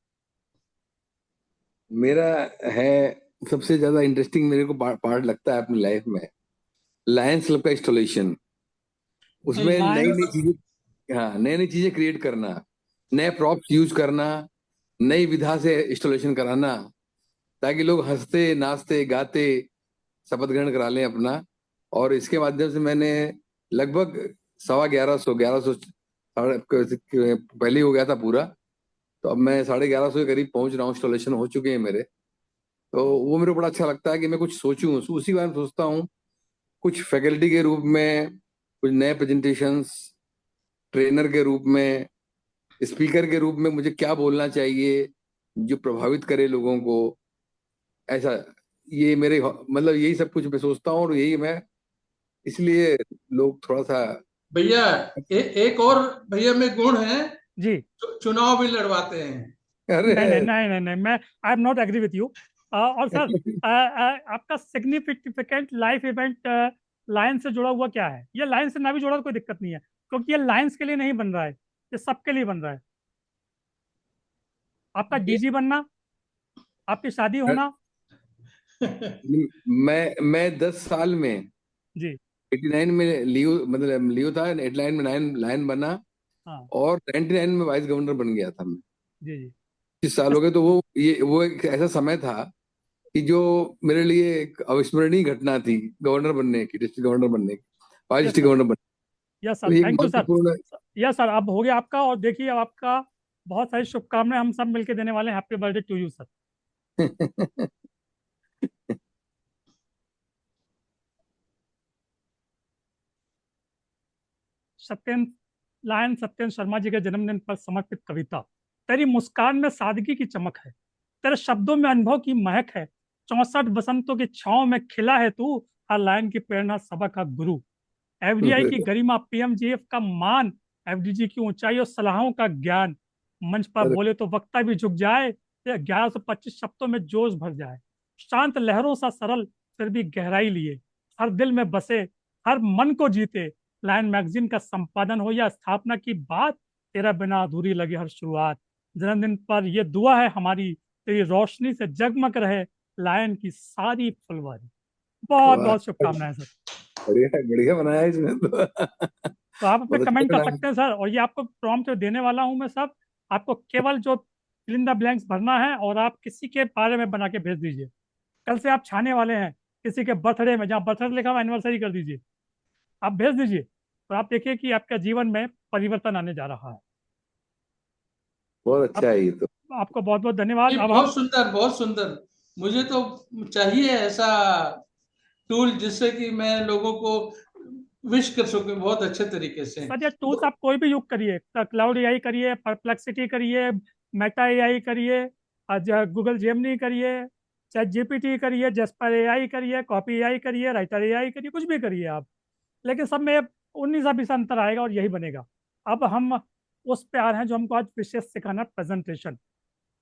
मेरा है, सबसे ज्यादा इंटरेस्टिंग मेरे को पार्ट लगता है अपनी लाइफ में, लायंस क्लब का इंस्टॉलेशन। उसमें नई लायंस। नई चीजें, हाँ, नई नई चीजें क्रिएट करना, नए प्रॉप्स यूज करना, नई विधा से इंस्टॉलेशन कराना, ताकि लोग हंसते नाचते गाते शपथ ग्रहण करा लें अपना। और इसके माध्यम से मैंने लगभग 1150 पहले ही हो गया था पूरा। तो अब मैं 1150 के करीब पहुंच रहा हूँ, इंस्टॉलेशन हो चुके हैं मेरे। तो वो मेरे को बड़ा अच्छा लगता है कि मैं कुछ सोचूं, उसी बारे में सोचता हूँ। कुछ फैकल्टी के रूप में, कुछ नए प्रेजेंटेशंस, ट्रेनर के रूप में, स्पीकर के रूप में मुझे क्या बोलना चाहिए जो प्रभावित करे लोगों को, ऐसा। ये मेरे मतलब यही सब कुछ मैं सोचता हूँ, और यही मैं, इसलिए लोग थोड़ा सा। भैया एक और भैया में गुण है, जी। चुनाव भी लड़वाते हैं। अरे नहीं नहीं नहीं नहीं नहीं, मैं I am not agree with you. और सर, आपका सिग्निफिकेंट लाइफ इवेंट लायन से जुड़ा हुआ क्या है? ये लायन से ना भी जुड़ा तो कोई दिक्कत नहीं है, क्योंकि ये लायंस के लिए नहीं बन रहा है, ये सबके लिए बन रहा है। आपका डीजी बनना, आपकी शादी होना। मैं 10 साल में जी 89 में लियो, मतलब लियो था, 89 में नाइन लाइन बना, हाँ। और 99 में वाइस गवर्नर बन गया था मैं। जी जी। 30 साल हो इस- गए, तो वो एक ऐसा समय था कि जो मेरे लिए एक अविस्मरणीय घटना थी, गवर्नर बनने की, डिस्ट्रिक्ट गवर्नर बनने की, vice yes district sir. Governor बनने यस की। तो सर, ये एक थैंक यू सर। महत्वपूर्ण। यस सर, अब हो गया आपका, और देखिए अब आपका बहुत सारी शुभकामनाएं हम सब मिलकर देने वाले हैं। Happy birthday to you sir. Satyendra lion Satyendra Sharma ji के जन्मदिन पर समर्पित कविता। तेरी मुस्कान में सादगी की चमक है, तेरे शब्दों में अनुभव की महक है, 64 बसंतों की छांव में खिला है तू, हर लायन की प्रेरणा सबक का गुरु। एफडीआई की गरिमा, पीएमजीएफ का मान, एफडीजी की ऊंचाई और सलाहों का ज्ञान। मंच पर अरे बोले तो वक्ता भी झुक जाए, या 1125 शब्दों में जोश भर जाए। शांत लहरों सा सरल, फिर भी गहराई लिए, हर दिल में बसे, हर मन को जीते। लायन मैगजीन का संपादन हो या स्थापना की बात, तेरा बिना अधूरी लगे हर शुरुआत। जन्मदिन पर यह दुआ है हमारी, तेरी रोशनी से जगमग रहे लायन की सारी फुलवारी। बहुत वाह, बहुत शुभकामनाएं सर। बढ़िया बढ़िया बनाया इसमें तो। तो आप अपने बहुत अच्छा कमेंट कर बनाया। सकते हैं सर, और ये आपको प्रॉम्प्ट देने वाला हूं मैं सब। आपको केवल जो फिल इन द ब्लैंक्स भरना है, और आप किसी के बारे में बना के भेज दीजिए। कल से आप छाने वाले हैं, किसी के बर्थडे में, जहाँ बर्थडे लिखा हुआ एनिवर्सरी कर दीजिए, आप भेज दीजिए। तो आप देखिए कि आपके जीवन में परिवर्तन आने जा रहा है। बहुत अच्छा अब है ये तो। आपको बहुत बहुत धन्यवाद। ये अब हम बहुत सुंदर, बहुत सुंदर। मुझे तो चाहिए ऐसा टूल जिससे कि मैं लोगों को विश कर सकूं बहुत अच्छे तरीके से। सर, ये टूल्स आप कोई भी यूज करिए, क्लाउड एआई करिए, परप्लेक्सिटी करिए, मेटा एआई करिए, गूगल जेमिनी करिए, चैट जीपीटी करिए, जेस्पर एआई करिए, कॉपी एआई करिए, राइटर एआई करिए, कुछ भी करिए आप। लेकिन सब में 19 20 अंतर आएगा और यही बनेगा। अब हम उस पे आ रहे हैं जो हमको आज विशेष सिखाना, प्रेजेंटेशन।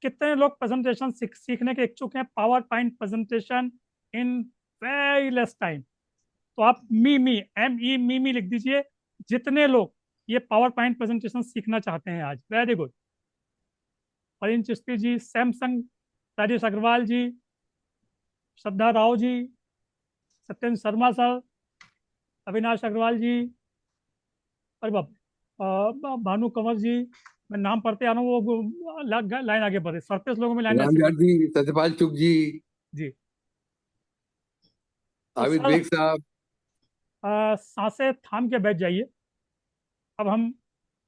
कितने लोग प्रेजेंटेशन सीखने के इच्छुक हैं? Power point presentation in very less time. तो आप मी लिख दीजिए। जितने लोग ये पावर पॉइंट प्रेजेंटेशन सीखना चाहते हैं आज, वेरी गुड। अरिन चिश्ती जी, सैमसंग, राजेश अग्रवाल जी, श्रद्धा राव जी, सत्येंद्र शर्मा सर, अविनाश अग्रवाल जी, अरे बाप भानु कंवर जी। मैं नाम पढ़ते आ रहा हूँ, वो लाइन आगे बढ़े, सरफेस लोगों में लाइन ऐसी रामजाट बढ़ती। जी, सत्यपाल चुग जी, जी। तो आबिद सर, बेग साहब। सांसें थाम के बैठ जाइए। अब हम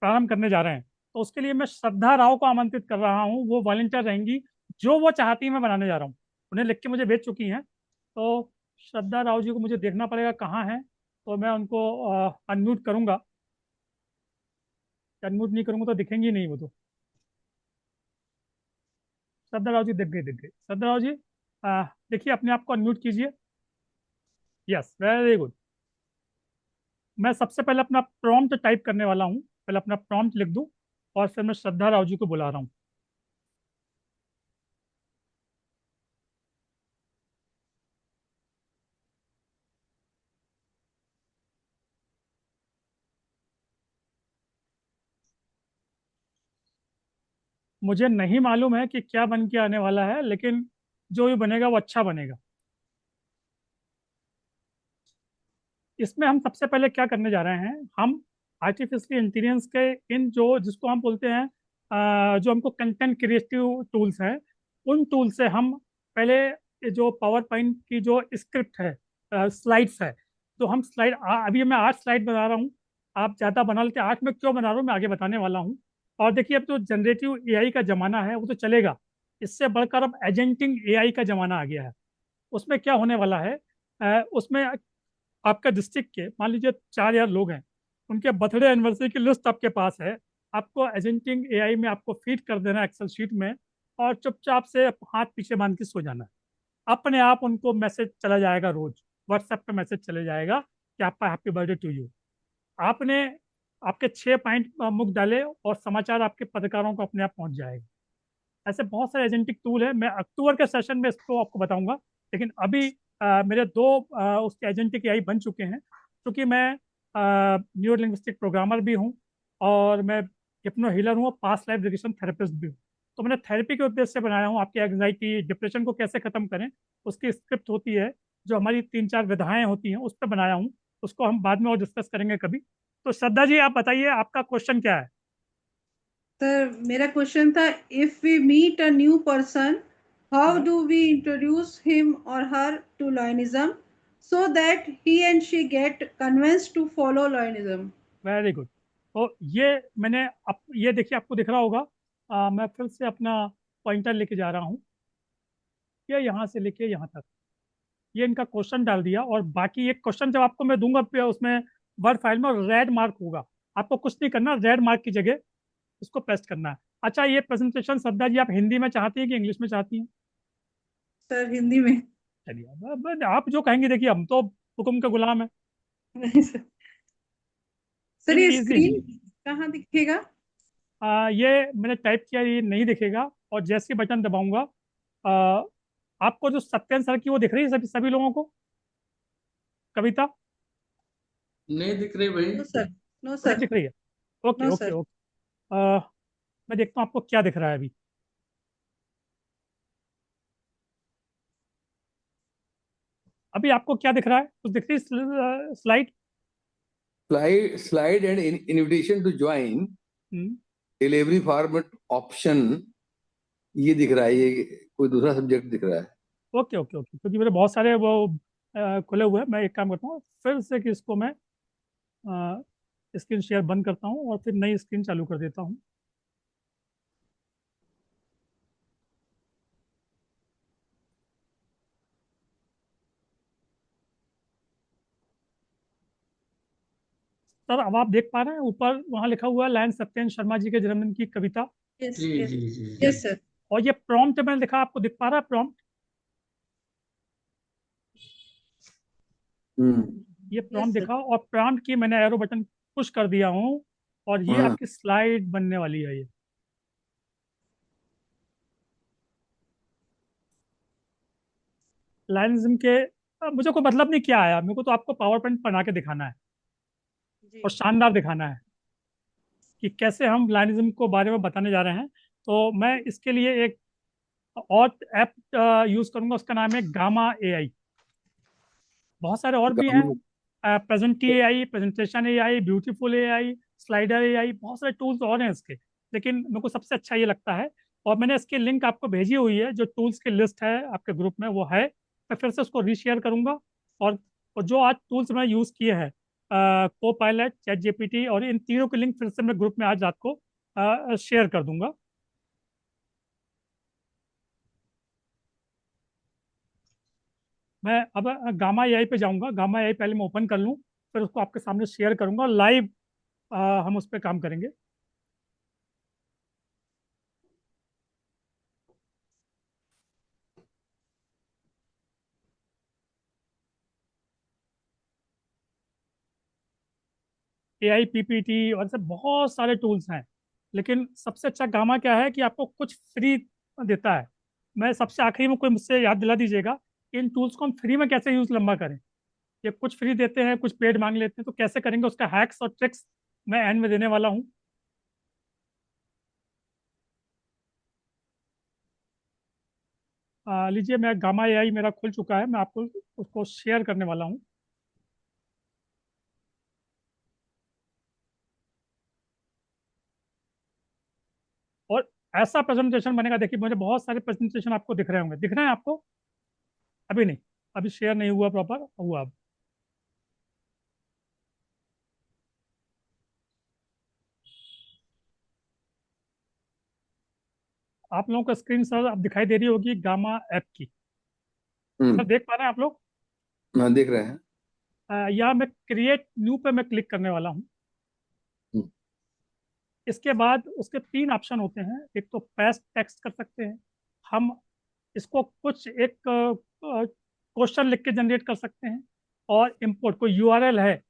प्रारंभ करने जा रहे हैं। तो उसके लिए मैं श्रद्धा राव को आमंत्रित कर रहा हूँ, वो वॉलंटियर रहेंगी। जो वो चाहती है मैं बनाने जा रहा हूँ, उन्हें लिख के मुझे भेज चुकी हैं। तो श्रद्धा राव जी को मुझे देखना पड़ेगा कहाँ हैं, तो मैं उनको अनम्यूट करूंगा। अनम्यूट नहीं करूंगा तो दिखेंगी नहीं वो तो। श्रद्धा राव जी दिख गई, दिख गई श्रद्धा राव जी। देखिए, अपने आप को अनम्यूट कीजिए। Yes, very good. मैं सबसे पहले अपना प्रॉम्प्ट टाइप करने वाला हूँ। पहले अपना प्रॉम्प्ट लिख दूँ, और फिर मैं श्रद्धा राव जी को बुला रहा हूँ। मुझे नहीं मालूम है कि क्या बन के आने वाला है, लेकिन जो भी बनेगा वो अच्छा बनेगा। इसमें हम सबसे पहले क्या करने जा रहे हैं, हम आर्टिफिशियल इंटेलिजेंस के इन जो जिसको हम बोलते हैं जो हमको कंटेंट क्रिएटिव टूल्स हैं, उन टूल से हम पहले ये जो पावर पॉइंट की जो स्क्रिप्ट है, स्लाइड्स है, तो हम स्लाइड, अभी मैं 8 स्लाइड बना रहा हूँ। आप ज़्यादा बना लेते हैं, 8 में क्यों बना रहा हूँ मैं आगे बताने वाला हूँ। और देखिए, अब जो जनरेटिव एआई का ज़माना है वो तो चलेगा, इससे बढ़कर अब एजेंटिंग एआई का ज़माना आ गया है। उसमें क्या होने वाला है, उसमें आपका डिस्ट्रिक्ट के मान लीजिए 4 लोग हैं, उनके बर्थडे एनिवर्सरी की लिस्ट आपके पास है। आपको एजेंटिंग एआई में आपको फीड कर देना है एक्सेल शीट में, और चुपचाप से हाथ पीछे बांध के सो जाना है। अपने आप उनको मैसेज चला जाएगा, रोज व्हाट्सएप पे मैसेज चले जाएगा कि आपका हैप्पी बर्थडे टू यू। आपने आपके 6 पॉइंट मुख डाले, और समाचार आपके पत्रकारों को अपने आप पहुंच जाएगा। ऐसे बहुत सारे एजेंटिक टूल है, मैं अक्टूबर के सेशन में इसको आपको बताऊंगा। लेकिन अभी मेरे दो उसके एजेंटिक एआई बन चुके हैं, क्योंकि मैं न्यूरो लिंग्विस्टिक प्रोग्रामर भी हूँ, और मैं हिप्नो हीलर हूँ, और पास्ट लाइफ रिग्रेशन थेरेपिस्ट भी हूँ। तो मैंने थेरेपी के उद्देश्य से बनाया हूँ, आपकी एंग्जाइटी डिप्रेशन को कैसे खत्म करें, उसकी स्क्रिप्ट होती है, जो हमारी 3-4 विधाएं होती हैं, उस पर बनाया हूँ। उसको हम बाद में और डिस्कस करेंगे कभी। तो श्रद्धा जी, आप बताइए आपका क्वेश्चन क्या है। सर मेरा क्वेश्चन था, if we meet a new person, how do we introduce him और her to lionism so that he and she get convinced to follow Lionism? Very good. तो ये मैंने ये देखिए, आपको दिख रहा होगा, मैं फिर से अपना पॉइंटर लेके जा रहा हूँ, ये यहाँ से लेके यहाँ तक, ये इनका क्वेश्चन डाल दिया। और बाकी एक क्वेश्चन जब आपको मैं दूंगा उसमें वर्ड फाइल में रेड मार्क होगा, आपको कुछ नहीं करना, रेड मार्क की जगह इसको पेस्ट करना है। अच्छा, ये प्रेजेंटेशन श्रद्धा जी आप हिंदी में चाहती हैं कि इंग्लिश में चाहती हैं? सर हिंदी में। चलिए, अब आप जो कहेंगे, देखिए हम तो हुक्म के गुलाम हैं। नहीं सर। सर नहीं, ये इजी। स्क्रीन कहाँ दिखेगा? ये मैंने टाइप किया, ये नहीं दिखेगा, और जैसे बटन दबाऊंगा, आ, आपको जो सत्यन सर की वो दिख रही है सभी सभी लोगों को, कविता? नहीं दिख रही भाई। नो सर, नो नहीं सर, दिख रही है? Okay no okay sir. Okay. मैं देखता हूँ आपको क्या दिख रहा है अभी। अभी आपको क्या दिख रहा है, कुछ दिख रही है slide? slide and invitation to join delivery format option, ये दिख रहा है, ये कोई दूसरा सब्जेक्ट दिख रहा है। ओके ओके ओके, क्योंकि मेरे बहुत सारे वो खुले हुए हैं। मैं एक काम करता हूँ फिर से कि इसको मैं स्क्रीन शेयर बंद करता हूँ, और फिर नई स्क्रीन चालू कर देता हूँ। सर, अब आप देख पा रहे हैं ऊपर वहाँ लिखा हुआ है लायन सत्येंद्र शर्मा जी के जन्मदिन की कविता, यस जी यस, जी जी यस सर। और ये प्रॉम्प्ट मैंने लिखा, आपको दिख पा रहा है प्रॉम्प्ट? ये यस प्रॉम्प्ट सर। दिखा, और प्रॉम्प्ट की मैंने एरो बटन पुश कर दिया हूँ, और ये हाँ, आपकी स्लाइड बनने वाली है। ये लायनिज्म के मुझे कोई मतलब नहीं क्या आया, मेरे को तो आपको पावर पॉइंट बना के दिखाना है, जी और शानदार दिखाना है कि कैसे हम लायनिज्म को बारे में बताने जा रहे हैं। तो मैं इसके लिए एक और ऐप यूज करूंगा, उसका नाम है गामा एआई। बहुत सारे और भी हैं, काम presenti AI, presentation AI, beautiful AI, slider AI, बहुत सारे टूल्स और हैं इसके, लेकिन मेरे को सबसे अच्छा ये लगता है। और मैंने इसकी लिंक आपको भेजी हुई है, जो टूल्स की लिस्ट है आपके ग्रुप में वो है। मैं फिर से उसको रीशेयर करूंगा, और जो आज टूल्स मैंने यूज़ किए हैं, को पायलट, चैट जीपीटी, और इन तीनों की लिंक फिर से मैं ग्रुप में आज रात को शेयर कर दूंगा। मैं अब गामा एआई पे जाऊंगा, गामा एआई पहले मैं ओपन कर लूँ, फिर उसको आपके सामने शेयर करूंगा लाइव, हम उस पर काम करेंगे। एआई पीपीटी और ऐसे बहुत सारे टूल्स हैं, लेकिन सबसे अच्छा गामा क्या है कि आपको कुछ फ्री देता है। मैं सबसे आखिरी में, कोई मुझसे याद दिला दीजिएगा, इन टूल्स को हम फ्री में कैसे यूज लंबा करें। ये कुछ फ्री देते हैं, कुछ पेड मांग लेते हैं, तो कैसे करेंगे उसका हैक्स और ट्रिक्स मैं एंड में देने वाला हूँ। लीजिए, मैं गामा एआई मेरा खुल चुका है, मैं आपको उसको शेयर करने वाला हूँ। और ऐसा प्रेजेंटेशन बनेगा, देखिए मुझे बहुत सारे प्रेजेंटेशन आपको दिख रहे होंगे, दिख रहे हैं आपको? अभी नहीं, अभी शेयर नहीं हुआ, प्रॉपर हुआ अब। आप लोगों को स्क्रीन सर अब दिखाई दे रही होगी गामा ऐप की, सर देख पा रहे हैं आप लोग? हाँ, देख रहे हैं। यहाँ मैं क्रिएट न्यू पे मैं क्लिक करने वाला हूँ। हम्म, इसके बाद उसके 3 ऑप्शन होते हैं, एक तो पेस्ट टेक्स्ट कर सकते हैं हम, इसको कुछ एक क्वेश्चन लिख के जनरेट कर सकते हैं, और इंपोर्ट कोई यूआरएल है,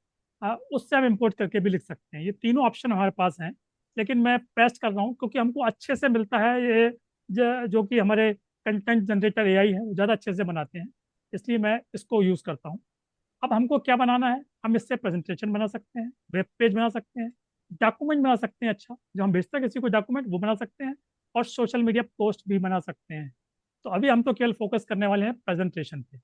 उससे हम इंपोर्ट करके भी लिख सकते हैं। ये तीनों ऑप्शन हमारे पास हैं, लेकिन मैं पेस्ट कर रहा हूँ क्योंकि हमको अच्छे से मिलता है ये जो कि हमारे कंटेंट जनरेटर एआई है वो ज़्यादा अच्छे से बनाते हैं, इसलिए मैं इसको यूज़ करता हूँ। अब हमको क्या बनाना है, हम इससे प्रेजेंटेशन बना सकते हैं, वेब पेज बना सकते हैं, डॉक्यूमेंट बना सकते हैं, अच्छा जो हम भेजते हैं किसी को डॉक्यूमेंट वो बना सकते हैं, और सोशल मीडिया पोस्ट भी बना सकते हैं। तो अभी हम तो केवल फोकस करने वाले हैं प्रेजेंटेशन पे।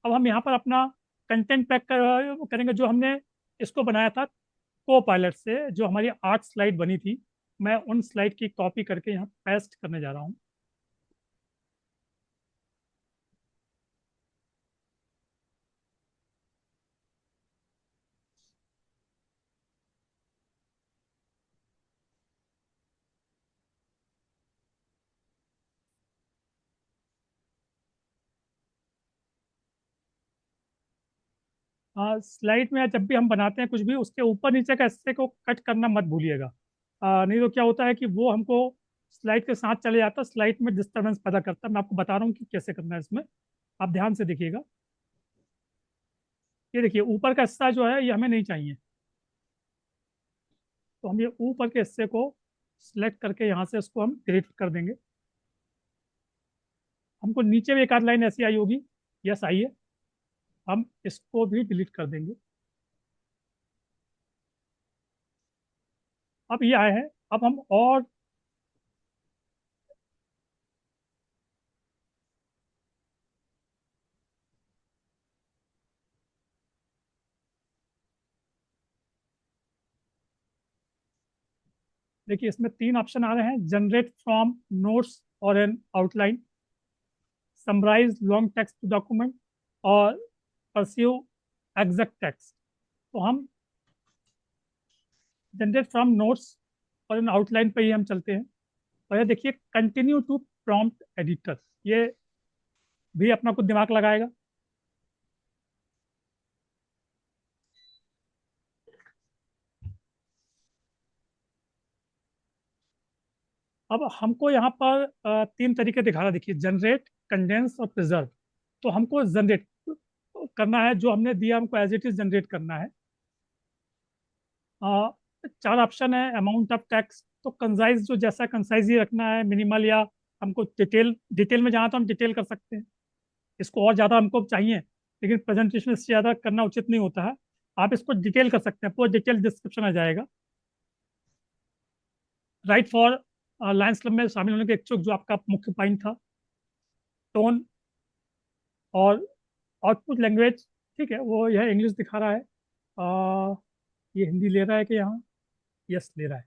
अब हम यहाँ पर अपना कंटेंट पैक करेंगे, जो हमने इसको बनाया था को पायलट से, जो हमारी 8 स्लाइड बनी थी, मैं उन स्लाइड की कॉपी करके यहाँ पेस्ट करने जा रहा हूँ। स्लाइड में जब भी हम बनाते हैं कुछ भी, उसके ऊपर नीचे का हिस्से को कट करना मत भूलिएगा। नहीं तो क्या होता है कि वो हमको स्लाइड के साथ चले जाता है, स्लाइड में डिस्टर्बेंस पैदा करता है। मैं आपको बता रहा हूँ कि कैसे करना है इसमें, आप ध्यान से देखिएगा। ये देखिए ऊपर का हिस्सा जो है ये हमें नहीं चाहिए, तो हम ये ऊपर के हिस्से को सिलेक्ट करके यहाँ से इसको हम डिलीट कर देंगे। हमको नीचे में एक आध लाइन ऐसी आई होगी, यस आई है, हम इसको भी डिलीट कर देंगे। अब ये आए हैं, अब हम और देखिए इसमें 3 ऑप्शन आ रहे हैं, जनरेट फ्रॉम नोट्स और an outline, summarise long text to document, और परस्यू एग्जैक्ट टेक्स्ट। तो हम जनरेट फ्रॉम नोट्स और एन आउटलाइन पे ही हम चलते हैं। और ये देखिए कंटिन्यू टू प्रॉम्प्ट एडिटर, ये भी अपना कुछ दिमाग लगाएगा। अब हमको यहाँ पर 3 तरीके दिखा रहा है, देखिए जनरेट, कंडेंस और प्रिजर्व। तो हमको जनरेट करना है, जो हमने दिया हमको एज इट इज जनरेट करना है। अ, 4 ऑप्शन है, अमाउंट ऑफ टैक्स, तो कंसाइज जो जैसा कंसाइज ही रखना है, मिनिमल, या हमको डिटेल डिटेल में जाना तो हम डिटेल कर सकते हैं। इसको और ज़्यादा हमको चाहिए, लेकिन प्रेजेंटेशन इससे ज़्यादा करना उचित नहीं होता है। आप इसको डिटेल कर सकते हैं, पूरा डिटेल डिस्क्रिप्शन आ जाएगा। राइट फॉर लायंस क्लब में शामिल होने के इच्छुक, जो आपका मुख्य पॉइंट था। टोन और आउटपुट लैंग्वेज, ठीक है, वो यह इंग्लिश दिखा रहा है। ये हिंदी ले रहा है कि यहाँ, यस ले रहा है,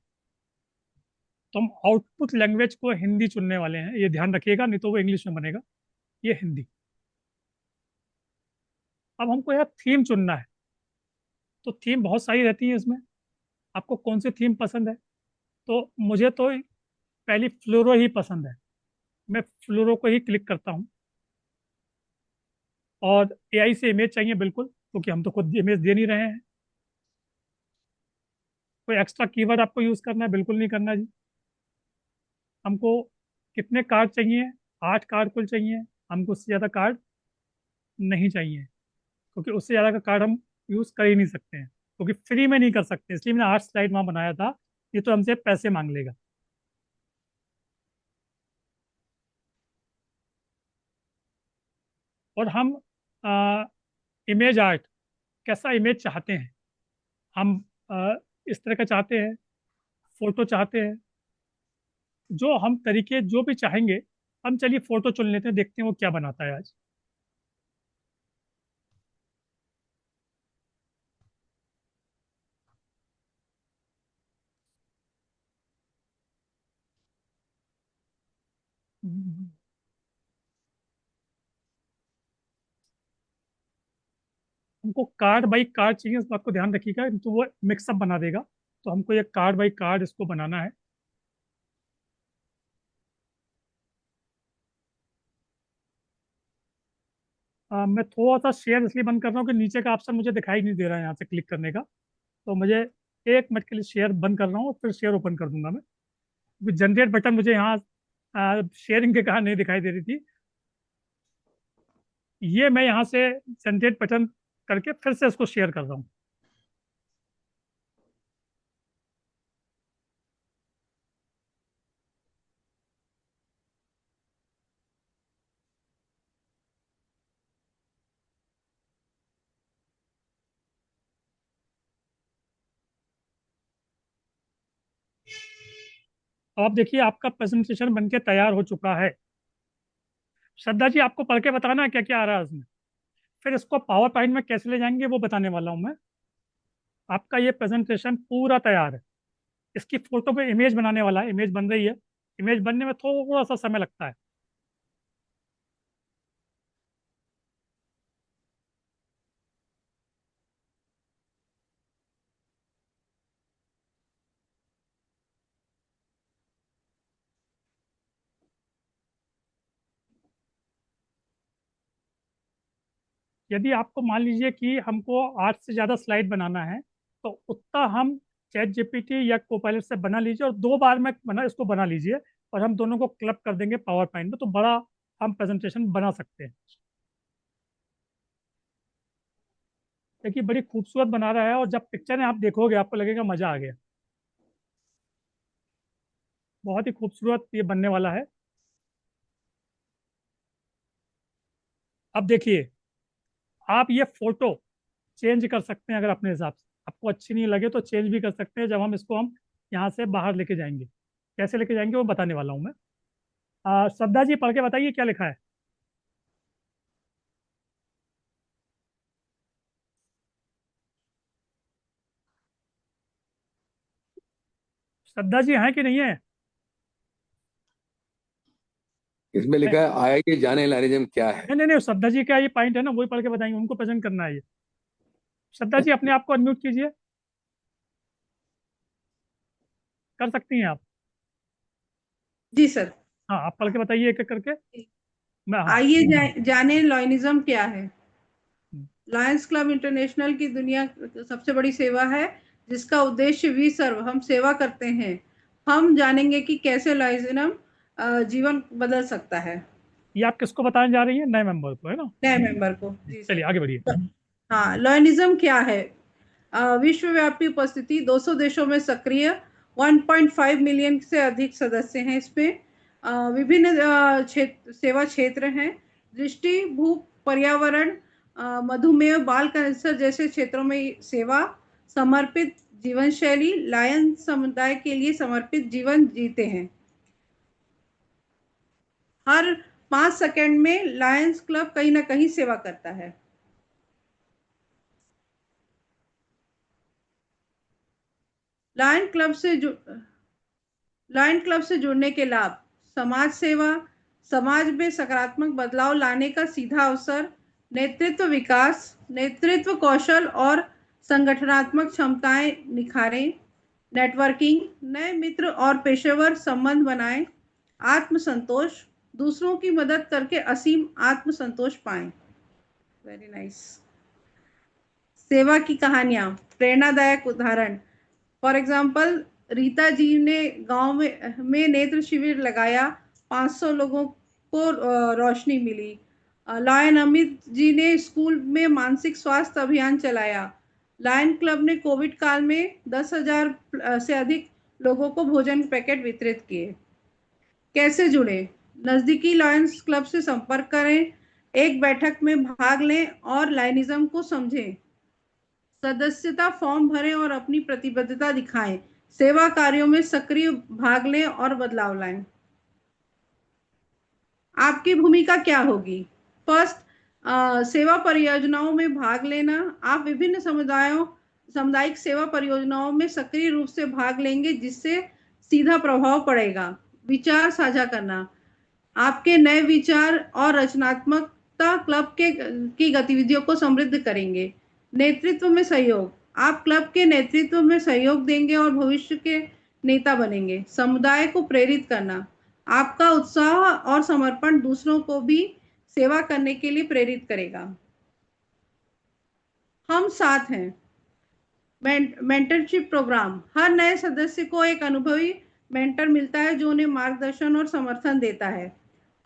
तो हम आउटपुट लैंग्वेज को हिंदी चुनने वाले हैं, ये ध्यान रखिएगा, नहीं तो वो इंग्लिश में बनेगा। ये हिंदी। अब हमको यहाँ थीम चुनना है, तो थीम बहुत सारी रहती है इसमें, आपको कौन सी थीम पसंद है? तो मुझे तो पहली फ्लोरो ही पसंद है, मैं फ्लोरो को ही क्लिक करता हूँ। और एआई से इमेज चाहिए बिल्कुल, क्योंकि हम तो खुद इमेज दे नहीं रहे हैं। कोई एक्स्ट्रा कीवर्ड आपको यूज़ करना है? बिल्कुल नहीं करना जी। हमको कितने कार्ड चाहिए? 8 कार्ड कुल चाहिए, हमको उससे ज़्यादा कार्ड नहीं चाहिए, क्योंकि उससे ज़्यादा का कार्ड हम यूज़ कर ही नहीं सकते हैं, क्योंकि फ्री में नहीं कर सकते, इसलिए मैंने 8 स्लाइड वहाँ बनाया था। ये तो हमसे पैसे मांग लेगा। और हम इमेज आर्ट, कैसा इमेज चाहते हैं हम? इस तरह का चाहते हैं, फोटो चाहते हैं, जो हम तरीके जो भी चाहेंगे। हम चलिए फोटो चुन लेते हैं, देखते हैं वो क्या बनाता है आज। हम्म, हमको कार्ड बाई कार्ड चाहिए, इस बात को ध्यान रखिएगा, तो वो मिक्सअप बना देगा। तो हमको ये कार्ड बाई कार्ड इसको बनाना है। मैं थोड़ा सा शेयर इसलिए बंद कर रहा हूँ कि नीचे का ऑप्शन मुझे दिखाई नहीं दे रहा है यहाँ से क्लिक करने का। तो मुझे 1 मिनट के लिए शेयर बंद कर रहा हूँ, और फिर शेयर ओपन कर दूंगा मैं। जनरेट बटन मुझे यहाँ शेयरिंग के कारण नहीं दिखाई दे रही थी। ये मैं यहाँ से जनरेट बटन करके फिर से इसको शेयर कर रहा हूँ। अब आप देखिए आपका प्रेजेंटेशन बनके तैयार हो चुका है। श्रद्धा जी आपको पढ़ के बताना है क्या क्या आ रहा है उसमें, फिर इसको पावर पॉइंट में कैसे ले जाएंगे वो बताने वाला हूँ मैं। आपका ये प्रेजेंटेशन पूरा तैयार है, इसकी फोटो पे इमेज बनाने वाला है, इमेज बन रही है। इमेज बनने में थोड़ा सा समय लगता है। यदि आपको मान लीजिए कि हमको 8 से ज़्यादा स्लाइड बनाना है, तो उतना हम चैट जीपीटी या कोपायलट से बना लीजिए और 2 बार में इसको बना लीजिए, और हम दोनों को क्लब कर देंगे पावर पॉइंट में, तो बड़ा हम प्रेजेंटेशन बना सकते हैं। देखिए बड़ी खूबसूरत बना रहा है, और जब पिक्चर आप देखोगे आपको लगेगा मज़ा आ गया। बहुत ही खूबसूरत ये बनने वाला है। अब देखिए आप ये फोटो चेंज कर सकते हैं, अगर अपने हिसाब से आपको अच्छी नहीं लगे तो चेंज भी कर सकते हैं, जब हम यहाँ से बाहर लेके जाएंगे। कैसे लेके जाएंगे वो बताने वाला हूँ मैं। श्रद्धा जी पढ़ के बताइए क्या लिखा है। श्रद्धा जी हैं कि नहीं है? इसमें नहीं लिखा है आइए जाने लाइनिज्म क्या है। नहीं नहीं, श्रद्धा जी का ये पॉइंट है ना, वही पढ़ के बताएंगे, उनको प्रेजेंट करना है ये। श्रद्धा जी अपने आप को अनम्यूट कीजिए, कर सकती हैं आप। जी सर। हाँ आप पढ़ के बताइए एक एक करके। मैं हाँ। आइए जाने लॉयनिज्म क्या है। हम्म, लायंस क्लब इंटरनेशनल की दुनिया सबसे बड़ी सेवा है, जिसका उद्देश्य वी सर्व, हम सेवा करते हैं। हम जानेंगे कि कैसे लॉयनिज्म जीवन बदल सकता है। ये आप किसको बताने जा रही हैं? नए मेंबर को है ना? नए मेंबर को। जी चलिए सर। आगे बढ़िए। हाँ, लॉयनिज्म क्या है। विश्वव्यापी उपस्थिति, 200 देशों में सक्रिय, 1.5 मिलियन से अधिक सदस्य हैं इसमें। विभिन्न सेवा क्षेत्र हैं। दृष्टि, भू, पर्यावरण, मधुमेह, बाल कैंसर जैसे क्षेत्रों में सेवा। समर्पित जीवन शैली, लायन समुदाय के लिए समर्पित जीवन जीते हैं। हर 5 सेकंड में लायंस क्लब कहीं ना कहीं सेवा करता है। लायन क्लब से लायन क्लब से जुड़ने के लाभ: समाज सेवा, समाज में सकारात्मक बदलाव लाने का सीधा अवसर, नेतृत्व विकास, नेतृत्व कौशल और संगठनात्मक क्षमताएं निखारें, नेटवर्किंग, नए मित्र और पेशेवर संबंध बनाएं, आत्मसंतोष, दूसरों की मदद करके असीम आत्मसंतोष पाएं। Very nice. सेवा की कहानियां, प्रेरणादायक उदाहरण। फॉर एग्जाम्पल, रीता जी ने गांव में नेत्र शिविर लगाया, 500 लोगों को रोशनी मिली। लायन अमित जी ने स्कूल में मानसिक स्वास्थ्य अभियान चलाया। लायन क्लब ने कोविड काल में 10,000 से अधिक लोगों को भोजन पैकेट वितरित किए। कैसे जुड़े? नजदीकी लायंस क्लब से संपर्क करें, एक बैठक में भाग लें और लायनिज्म को समझें। सदस्यता फॉर्म भरें और अपनी प्रतिबद्धता दिखाएं। सेवा कार्यों में सक्रिय भाग लें और बदलाव लाएं। आपकी भूमिका क्या होगी? फर्स्ट, सेवा परियोजनाओं में भाग लेना। आप विभिन्न सामुदायिक सेवा परियोजनाओं में सक्रिय रूप से भाग लेंगे, जिससे सीधा प्रभाव पड़ेगा। विचार साझा करना, आपके नए विचार और रचनात्मकता क्लब की गतिविधियों को समृद्ध करेंगे। नेतृत्व में सहयोग, आप क्लब के नेतृत्व में सहयोग देंगे और भविष्य के नेता बनेंगे। समुदाय को प्रेरित करना, आपका उत्साह और समर्पण दूसरों को भी सेवा करने के लिए प्रेरित करेगा। हम साथ हैं। मेंटरशिप प्रोग्राम, हर नए सदस्य को एक अनुभवी मेंटर मिलता है जो उन्हें मार्गदर्शन और समर्थन देता है।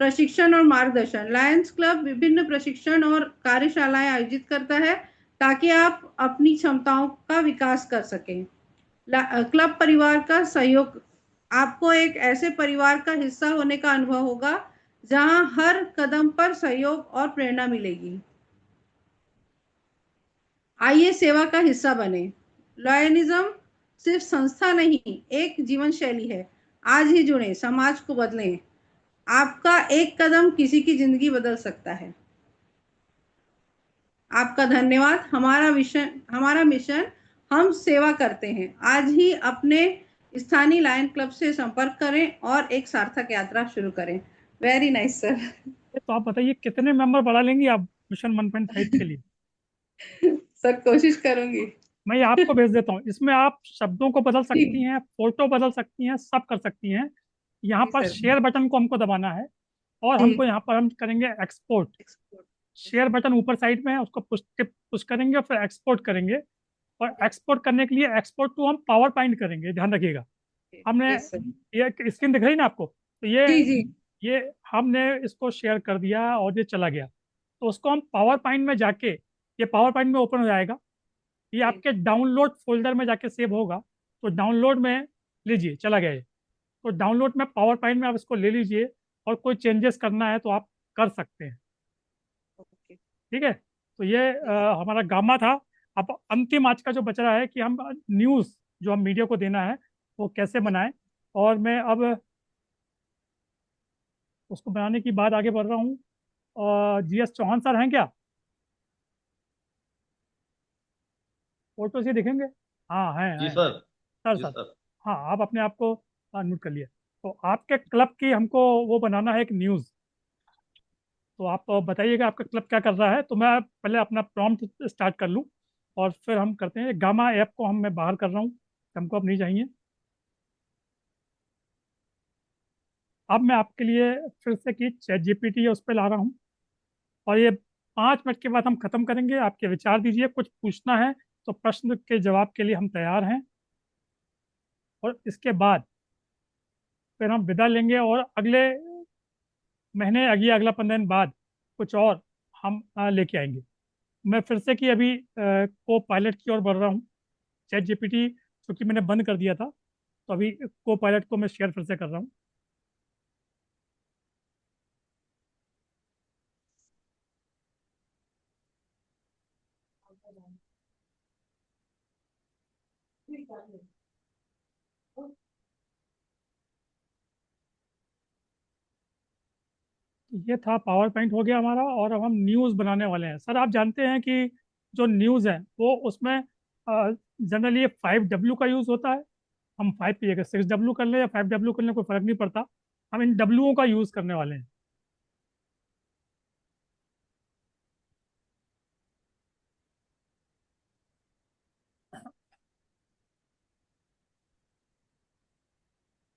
प्रशिक्षण और मार्गदर्शन, लायंस क्लब विभिन्न प्रशिक्षण और कार्यशालाएं आयोजित करता है ताकि आप अपनी क्षमताओं का विकास कर सकें। क्लब परिवार का सहयोग, आपको एक ऐसे परिवार का हिस्सा होने का अनुभव होगा जहां हर कदम पर सहयोग और प्रेरणा मिलेगी। आइए सेवा का हिस्सा बने। लॉयनिज्म सिर्फ संस्था नहीं, एक जीवन शैली है। आज ही जुड़ें, समाज को बदलें। आपका एक कदम किसी की जिंदगी बदल सकता है। आपका धन्यवाद। हमारा मिशन हम सेवा करते हैं। आज ही अपने स्थानीय लायन क्लब से संपर्क करें और एक सार्थक यात्रा शुरू करें। Very nice sir. तो आप बताइए कितने मेंबर बढ़ा लेंगी आप मिशन 1.5 के लिए? सर कोशिश करूंगी। मैं ये आपको भेज देता हूँ, इसमें आप शब्दों को बदल जी सकती हैं, फोटो बदल सकती हैं, सब कर सकती हैं। यहाँ जी पर सर। शेयर बटन को हमको दबाना है और जी हमको यहाँ पर हम करेंगे एक्सपोर्ट। शेयर बटन ऊपर साइड में है, उसको पुश करेंगे और फिर एक्सपोर्ट करेंगे। और एक्सपोर्ट करने के लिए एक्सपोर्ट टू हम पावर पॉइंट करेंगे, ध्यान रखिएगा। हमने यस सर। ये स्क्रीन दिख रही ना आपको, तो जी जी ये हमने इसको शेयर कर दिया और ये चला गया। तो उसको हम पावर पॉइंट में जाके, ये पावर पॉइंट में ओपन हो जाएगा, ये आपके डाउनलोड फोल्डर में जाके सेव होगा। तो डाउनलोड में लीजिए, चला गया ये। तो डाउनलोड में पावर पॉइंट में आप इसको ले लीजिए और कोई चेंजेस करना है तो आप कर सकते हैं। ओके। ठीक है, तो ये हमारा गामा था। अब अंतिम आज का जो बच रहा है कि हम न्यूज़ जो हम मीडिया को देना है वो कैसे बनाएं। और मैं अब उसको बनाने की बात आगे बढ़ रहा हूँ। GS चौहान सर हैं क्या? फोटो से दिखेंगे? हाँ, हैं जी हैं हैं। सर। सर जी सर, सर। हाँ आप अपने आप को नोट कर लिए। तो आपके क्लब की हमको वो बनाना है एक न्यूज़। तो आप बताइएगा आपका क्लब क्या कर रहा है, तो मैं पहले अपना प्रॉम्प्ट स्टार्ट कर लूँ और फिर हम करते हैं। गामा ऐप को मैं बाहर कर रहा हूँ, हमको अब नहीं चाहिए। अब मैं आपके लिए फिर से कि चैट जीपीटी है उस पर ला रहा हूँ और ये 5 मिनट के बाद हम खत्म करेंगे। आपके विचार दीजिए, कुछ पूछना है तो प्रश्न के जवाब के लिए हम तैयार हैं। और इसके बाद फिर हम विदा लेंगे और अगले महीने, अगला 15 दिन बाद कुछ और हम लेके आएंगे। मैं फिर से कि अभी को पायलट की ओर बढ़ रहा हूँ। चैट जीपीटी चूंकि मैंने बंद कर दिया था, तो अभी को पायलट को मैं शेयर फिर से कर रहा हूँ। ये था, पावर पॉइंट हो गया हमारा और अब हम न्यूज़ बनाने वाले हैं। सर आप जानते हैं कि जो न्यूज़ है वो उसमें जनरली 5W का यूज़ होता है। हम 5 की जगह 6W कर लें या 5W कर लें, कोई फर्क नहीं पड़ता। हम इन डब्ल्यूओं का यूज़ करने वाले हैं।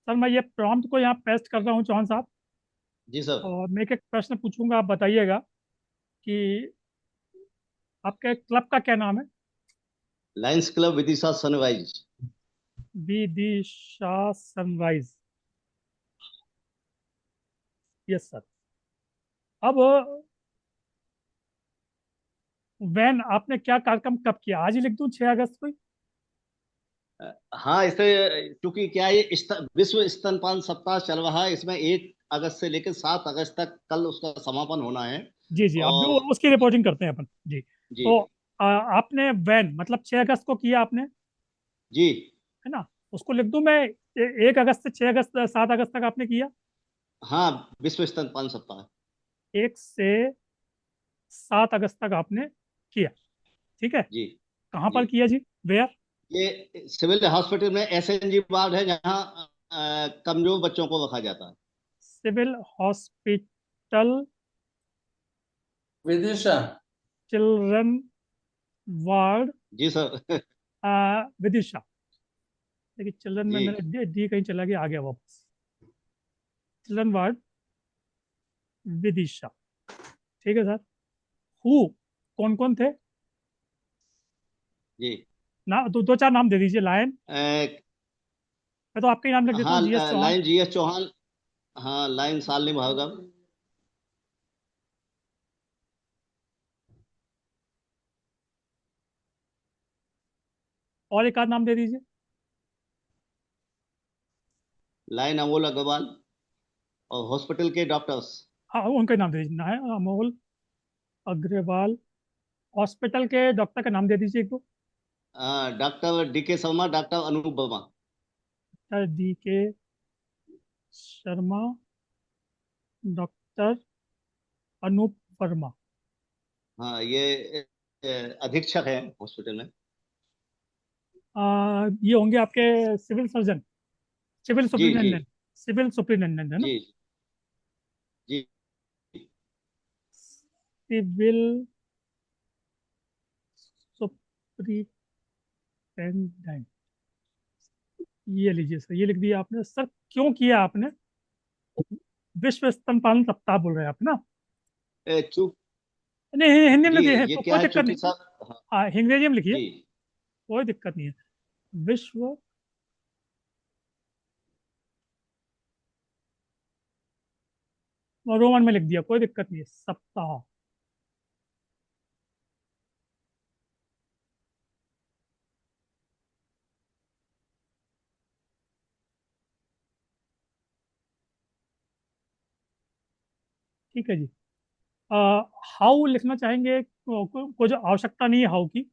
सर मैं ये प्रॉम्प्ट को यहाँ पेस्ट कर रहा हूँ चौहान साहब। जी सर। और मैं एक प्रश्न पूछूंगा, आप बताइएगा कि आपके क्लब का क्या नाम है? Lions club Vidisha sunrise. Vidisha sunrise. Yes sir. अब वैन आपने क्या कार्यक्रम कब किया? आज ही लिख दूं, 6 अगस्त को ही? हाँ, इसे क्योंकि क्या है, ये विश्व स्तनपान सप्ताह चल रहा है, इसमें 1 अगस्त से लेकर 7 अगस्त तक कल उसका समापन होना है। जी जी, अब और उसकी रिपोर्टिंग करते हैं अपन जी। जी तो आपने वैन मतलब 6 अगस्त को किया आपने, जी है ना? उसको लिख दूं मैं, 1 अगस्त से 6 अगस्त, 7 अगस्त तक आपने किया। हाँ, विश्व स्तनपान सप्ताह। 1 से 7 अगस्त तक आपने किया, ठीक है? जी कहाँ जी। पर किया जी, वेयर? ये सिविल हॉस्पिटल में एसएनजी वार्ड है, जहाँ कमजोर बच्चों को रखा जाता है। Civil hospital, Vidisha. Children ward, जी सर। विदिशा। देखिए चिल्ड्रन में जी मेरा डी कहीं चला गया, आ गया वापस। चिल्ड्रन वार्ड विदिशा, ठीक है सर। हु, कौन कौन थे? जी। ना दो चार नाम दे दीजिए। लायन, मैं तो आपका ही नाम लिख देता हाँ, हूँ, GS Chauhan. Lion GS Chauhan. हाँ, लाइन शालिनी भार्गव। और एक आध नाम दे दीजिए। लाइन अमोल अग्रवाल। और हॉस्पिटल के डॉक्टर्स। हाँ उनका नाम दे दीजिए ना, है अमोल अग्रवाल। हॉस्पिटल के डॉक्टर का नाम दे दीजिए एक दो। Doctor DK Sharma, doctor Anup Verma. Doctor DK Sharma, doctor Anup Verma. हाँ, ये अधीक्षक है हॉस्पिटल में। ये होंगे आपके सिविल सर्जन, सिविल जी जी सुपरिटेंडेंट, सिविल सुपरिटेंडेंट है ना? जी जी। सिविल सुपरिटेंडेंट, ये लीजिए सर, ये लिख दिया आपने सर। क्यों किया आपने? विश्व स्तनपान सप्ताह बोल रहे हैं आप ना? चूक नहीं, हिंदी में जी, लिखिए, ये क्या कोई है, दिक्कत चूंकि नहीं। सर। हाँ, हाँ, अंग्रेजी में लिखिए, जी। कोई दिक्कत नहीं है। विश्व रोमन में लिख दिया, कोई दिक्कत नहीं है, सप्ताह। ठीक है जी। हाउ लिखना चाहेंगे? कुछ आवश्यकता नहीं है हाउ की।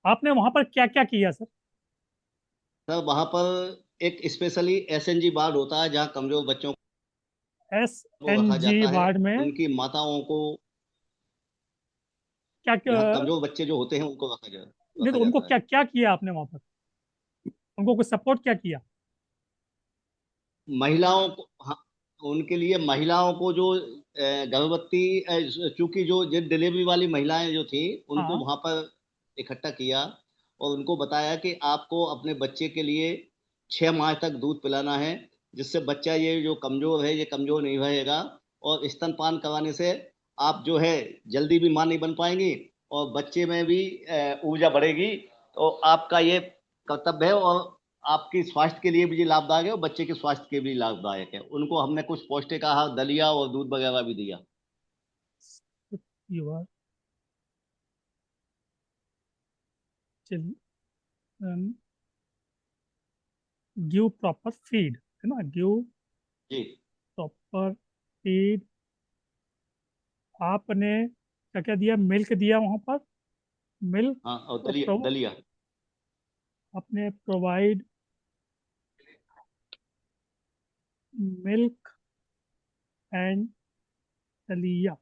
आपने वहां पर क्या क्या किया सर? सर, वहां पर एक स्पेशली एसएनजी वार्ड होता है जहाँ कमजोर बच्चों एस को एन रखा जी जाता है। वार्ड में उनकी माताओं को, क्या क्या? जहाँ कमजोर बच्चे जो होते हैं उनको नहीं रखा तो उनको जाता है। क्या क्या किया आपने वहां पर? उनको कुछ सपोर्ट क्या किया? महिलाओं को, हाँ, उनके लिए महिलाओं को जो गर्भवती, चूंकि जो डिलीवरी वाली महिलाएं जो थी, उनको हाँ। वहां पर इकट्ठा किया और उनको बताया कि आपको अपने बच्चे के लिए 6 माह तक दूध पिलाना है, जिससे बच्चा ये जो कमजोर है ये कमजोर नहीं रहेगा। और स्तनपान कराने से आप जो है जल्दी भी मां नहीं बन पाएंगी और बच्चे में भी ऊर्जा बढ़ेगी। तो आपका ये कर्तव्य है और आपकी स्वास्थ्य के लिए भी ये लाभदायक है और बच्चे के स्वास्थ्य के लिए भी लाभदायक है। उनको हमने कुछ पौष्टिक आहार, दलिया और दूध वगैरह भी दिया। You are children, give proper feed, है ना? गिव जी। Proper feed. आपने क्या क्या दिया? मिल्क दिया वहां पर, मिल्क। हाँ, और और दलिया दलिया। आपने प्रोवाइड मिल्क एंड दलिया।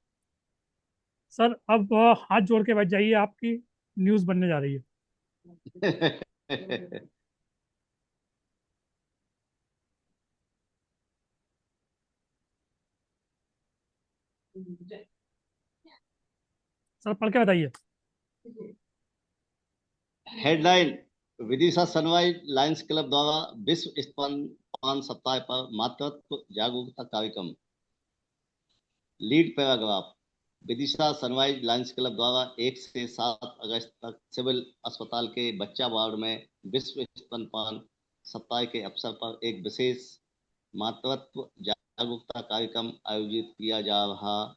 सर अब हाथ जोड़ के बैठ जाइए, आपकी न्यूज़ बनने जा रही है। सर पढ़ के बताइए। Headline. Vidisha sunrise Lions club द्वारा विश्व स्तनपान सप्ताह पर मातृत्व जागरूकता कार्यक्रम। Lead paragraph. Vidisha sunrise Lions club द्वारा 1 से 7 अगस्त तक सिविल अस्पताल के बच्चा वार्ड में विश्व स्तनपान सप्ताह के अवसर पर एक विशेष मातृत्व जागरूकता कार्यक्रम आयोजित किया जा रहा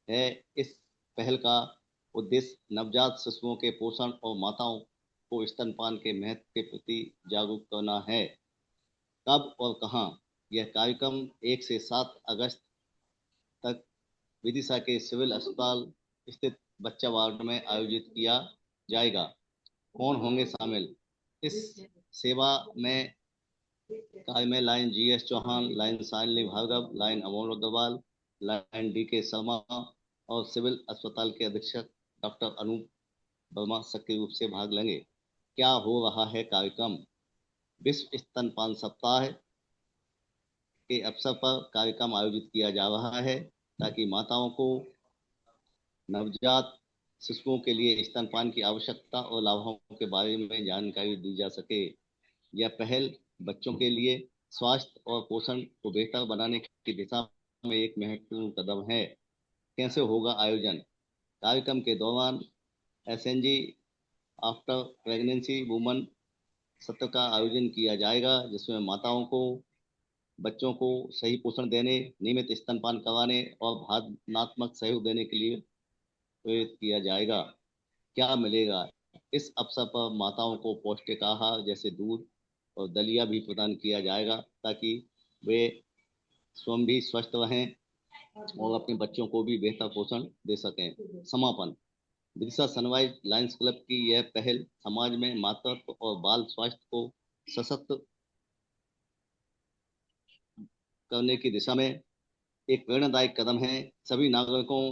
है। इस पहल का उद्देश्य नवजात शिशुओं के पोषण और माताओं को स्तनपान के महत्व के प्रति जागरूक करना है। कब और कहाँ? यह कार्यक्रम 1 से 7 अगस्त तक विदिशा के सिविल अस्पताल स्थित बच्चा वार्ड में आयोजित किया जाएगा। कौन होंगे शामिल? इस सेवा में कार्य में Lion GS Chauhan, Lion Shalini Bhargava, Lion Amol Agarwal, Lion DK Sharma और सिविल अस्पताल के अधीक्षक डॉक्टर अनूप वर्मा सक्रिय रूप से भाग लेंगे। क्या हो रहा है कार्यक्रम? विश्व स्तनपान सप्ताह के अवसर पर कार्यक्रम आयोजित किया जा रहा है ताकि माताओं को नवजात शिशुओं के लिए स्तनपान की आवश्यकता और लाभों के बारे में जानकारी दी जा सके। यह पहल बच्चों के लिए स्वास्थ्य और पोषण को बेहतर बनाने की दिशा में एक महत्वपूर्ण कदम है। कैसे होगा आयोजन? कार्यक्रम के दौरान SNG आफ्टर प्रेगनेंसी वुमन सत्र का आयोजन किया जाएगा, जिसमें माताओं को बच्चों को सही पोषण देने, नियमित स्तनपान कराने और भावनात्मक सहयोग देने के लिए प्रेरित किया जाएगा। क्या मिलेगा? इस अवसर पर माताओं को पौष्टिक आहार जैसे दूध और दलिया भी प्रदान किया जाएगा ताकि वे स्वयं भी स्वस्थ रहें और अपने बच्चों को भी बेहतर पोषण दे सकें। समापन। विदिशा सनराइज लायंस क्लब की यह पहल समाज में मातृत्व और बाल स्वास्थ्य को सशक्त करने की दिशा में एक प्रेरणादायक कदम है। सभी नागरिकों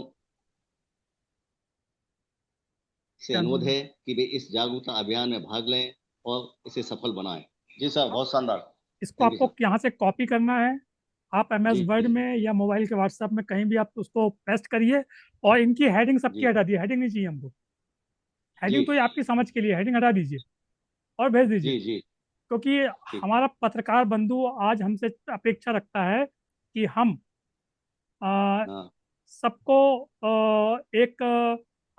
से अनुरोध है कि वे इस जागरूकता अभियान में भाग लें और इसे सफल बनाएं। जी सर, बहुत शानदार। इसको थैंक यू आपको यहाँ से कॉपी करना है, आप MS जी वर्ड जी में या मोबाइल के व्हाट्सएप में कहीं भी आप उसको पेस्ट करिए, और इनकी हेडिंग सबकी जी हटा दिए, हेडिंग नहीं चाहिए हमको। जी हेडिंग तो ये आपकी समझ के लिए, हेडिंग हटा दीजिए और भेज दीजिए। जी जी क्योंकि ठीक। हमारा पत्रकार बंधु आज हमसे अपेक्षा रखता है कि हम आ, हाँ सबको एक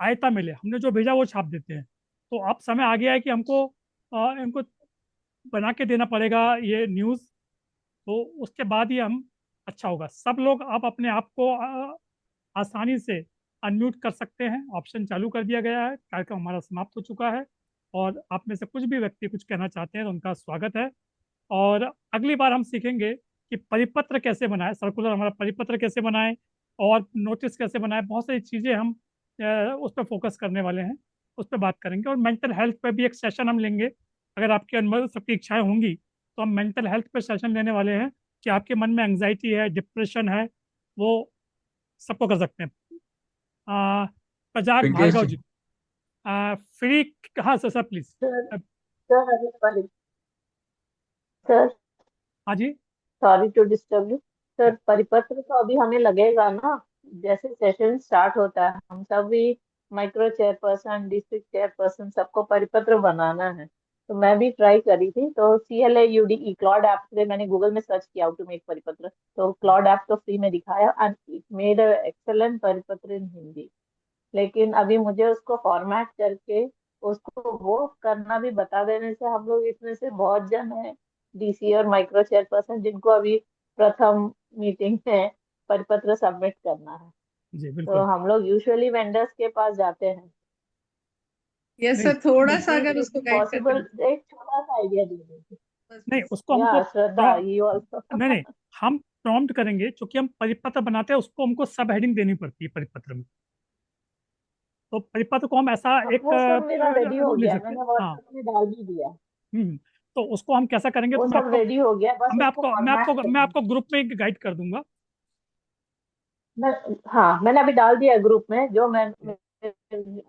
आयता मिले, हमने जो भेजा वो छाप देते हैं। तो अब समय आ गया है कि हमको इनको बना के देना पड़ेगा ये न्यूज़, तो उसके बाद ही हम अच्छा होगा। सब लोग आप अपने आप को आसानी से अनम्यूट कर सकते हैं, ऑप्शन चालू कर दिया गया है, कार्यक्रम हमारा समाप्त हो चुका है। और आप में से कुछ भी व्यक्ति कुछ कहना चाहते हैं तो उनका स्वागत है। और अगली बार हम सीखेंगे कि परिपत्र कैसे बनाए, सर्कुलर हमारा परिपत्र कैसे बनाए, और नोटिस कैसे बनाए। बहुत सारी चीज़ें हम उस पर फोकस करने वाले हैं, उस पर बात करेंगे। और मेंटल हेल्थ पे भी एक सेशन हम लेंगे, अगर आपके अंदर सबकी इच्छाएं होंगी तो हम मेंटल हेल्थ पे सेशन लेने वाले हैं, कि आपके मन में एंग्जाइटी है, डिप्रेशन है, वो सबको कर सकते हैं। प्रजाक वेंकटेश भार्गव जी, जी, फ्री। हाँ sir, sir please. Sir sir sir हाँ जी। Sorry to disturb you sir. परिपत्र तो अभी हमें लगेगा ना, जैसे सेशन स्टार्ट होता है हम सब भी माइक्रो चेयरपर्सन, डिस्ट्रिक्ट चेयरपर्सन, सबको परिपत्र बनाना है। तो मैं भी ट्राई करी थी, तो CLAUDE क्लॉड ऐप से मैंने गूगल में सर्च किया हाउ टू मेक परिपत्र, तो क्लॉड ऐप तो फ्री में दिखाया and it made a excellent परिपत्र इन हिंदी। लेकिन अभी मुझे उसको फॉर्मेट करके उसको वो करना भी बता देने से, हम लोग इसमें से बहुत जन है DC और माइक्रो चेयरपर्सन जिनको अभी प्रथम मीटिंग में परिपत्र सबमिट करना है। जी तो बिल्कुल। हम लोग यूजुअली वेंडर्स के पास जाते हैं। यस नहीं सर, थोड़ा सा इफ अगर इट उसको गाइड कर पॉसिबल, दें एक छोटा सा आइडिया दे दीजिए। बस नहीं, बस। उसको हमको या श्रद्धा यू ऑल्सो। नहीं नहीं, हम प्रॉम्प्ट करेंगे, क्योंकि हम परिपत्र बनाते हैं उसको हमको सब हेडिंग देनी पड़ती है परिपत्र में। तो परिपत्र को हम ऐसा एक वो सब मेरा रेडी हो रूल ले गया, सकते हैं। मैंने हाँ। व्हाट्सएप में डाल भी दिया। तो उसको हम कैसा करेंगे, वो तो सब रेडी हो गया, बस उसको फॉर्मेट मैं करना है। आपको ग्रुप में गाइड कर दूंगा। मैं हाँ, मैंने अभी डाल दिया ग्रुप में, जो मैं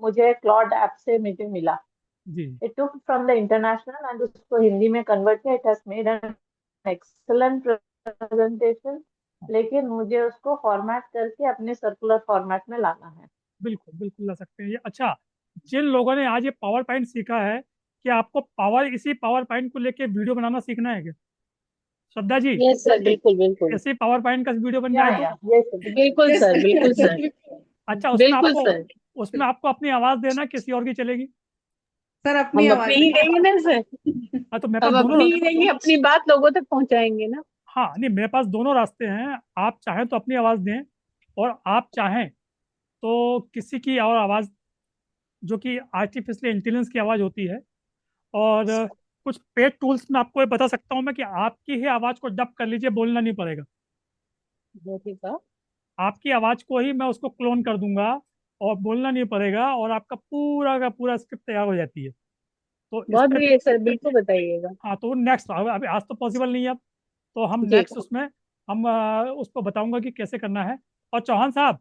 मुझे क्लॉड ऐप से मीटिंग मिला। जी it took from the international and उसको हिंदी में कन्वर्ट किया। It has made an excellent presentation, लेकिन मुझे उसको फॉर्मेट करके अपने सर्कुलर फॉर्मेट में लाना है। बिल्कुल बिल्कुल ला सकते हैं ये। अच्छा, जिन लोगों ने आज ये पावर पॉइंट सीखा है, कि आपको इसी पावर पॉइंट को लेके वीडियो बनाना सीखना है क्या, श्रद्धा जी? यस सर, बिल्कुल बिल्कुल। ऐसे पावर पॉइंट का वीडियो बन या जाए तो यस सर, बिल्कुल यस सर, सर। बिल्कुल सर, अच्छा, बिल्कुल सर। उसमें आपको अपनी आवाज देना, किसी और की चलेगी? सर अपनी हम आवाज अपनी ही में। देंगे ना सर, हाँ, तो मेरे पास हम दोनों। अपनी ही देंगे, अपनी बात लोगों तक पहुंचाएंगे ना। हाँ नहीं, मेरे पास दोनों रास्ते हैं। आप चाहें तो अपनी आवाज़ दें, और आप चाहें तो किसी की और आवाज़, जो कि आर्टिफिशियल इंटेलिजेंस की आवाज़ होती है। और कुछ पेड टूल्स में आपको ये बता सकता हूँ मैं, कि आपकी ही आवाज़ को डब कर लीजिए, बोलना नहीं पड़ेगा। जैसे सर, आपकी आवाज़ को ही मैं उसको क्लोन कर दूंगा, और बोलना नहीं पड़ेगा, और आपका पूरा का पूरा स्क्रिप्ट तैयार हो जाती है। तो इस बहुत पे, बढ़िया सर, बिल्कुल बताइएगा। हाँ, तो नेक्स्ट, अभी आज तो पॉसिबल नहीं है अब, तो हम जी नेक्स्ट उसमें हम उसको बताऊंगा कि कैसे करना है। और चौहान साहब,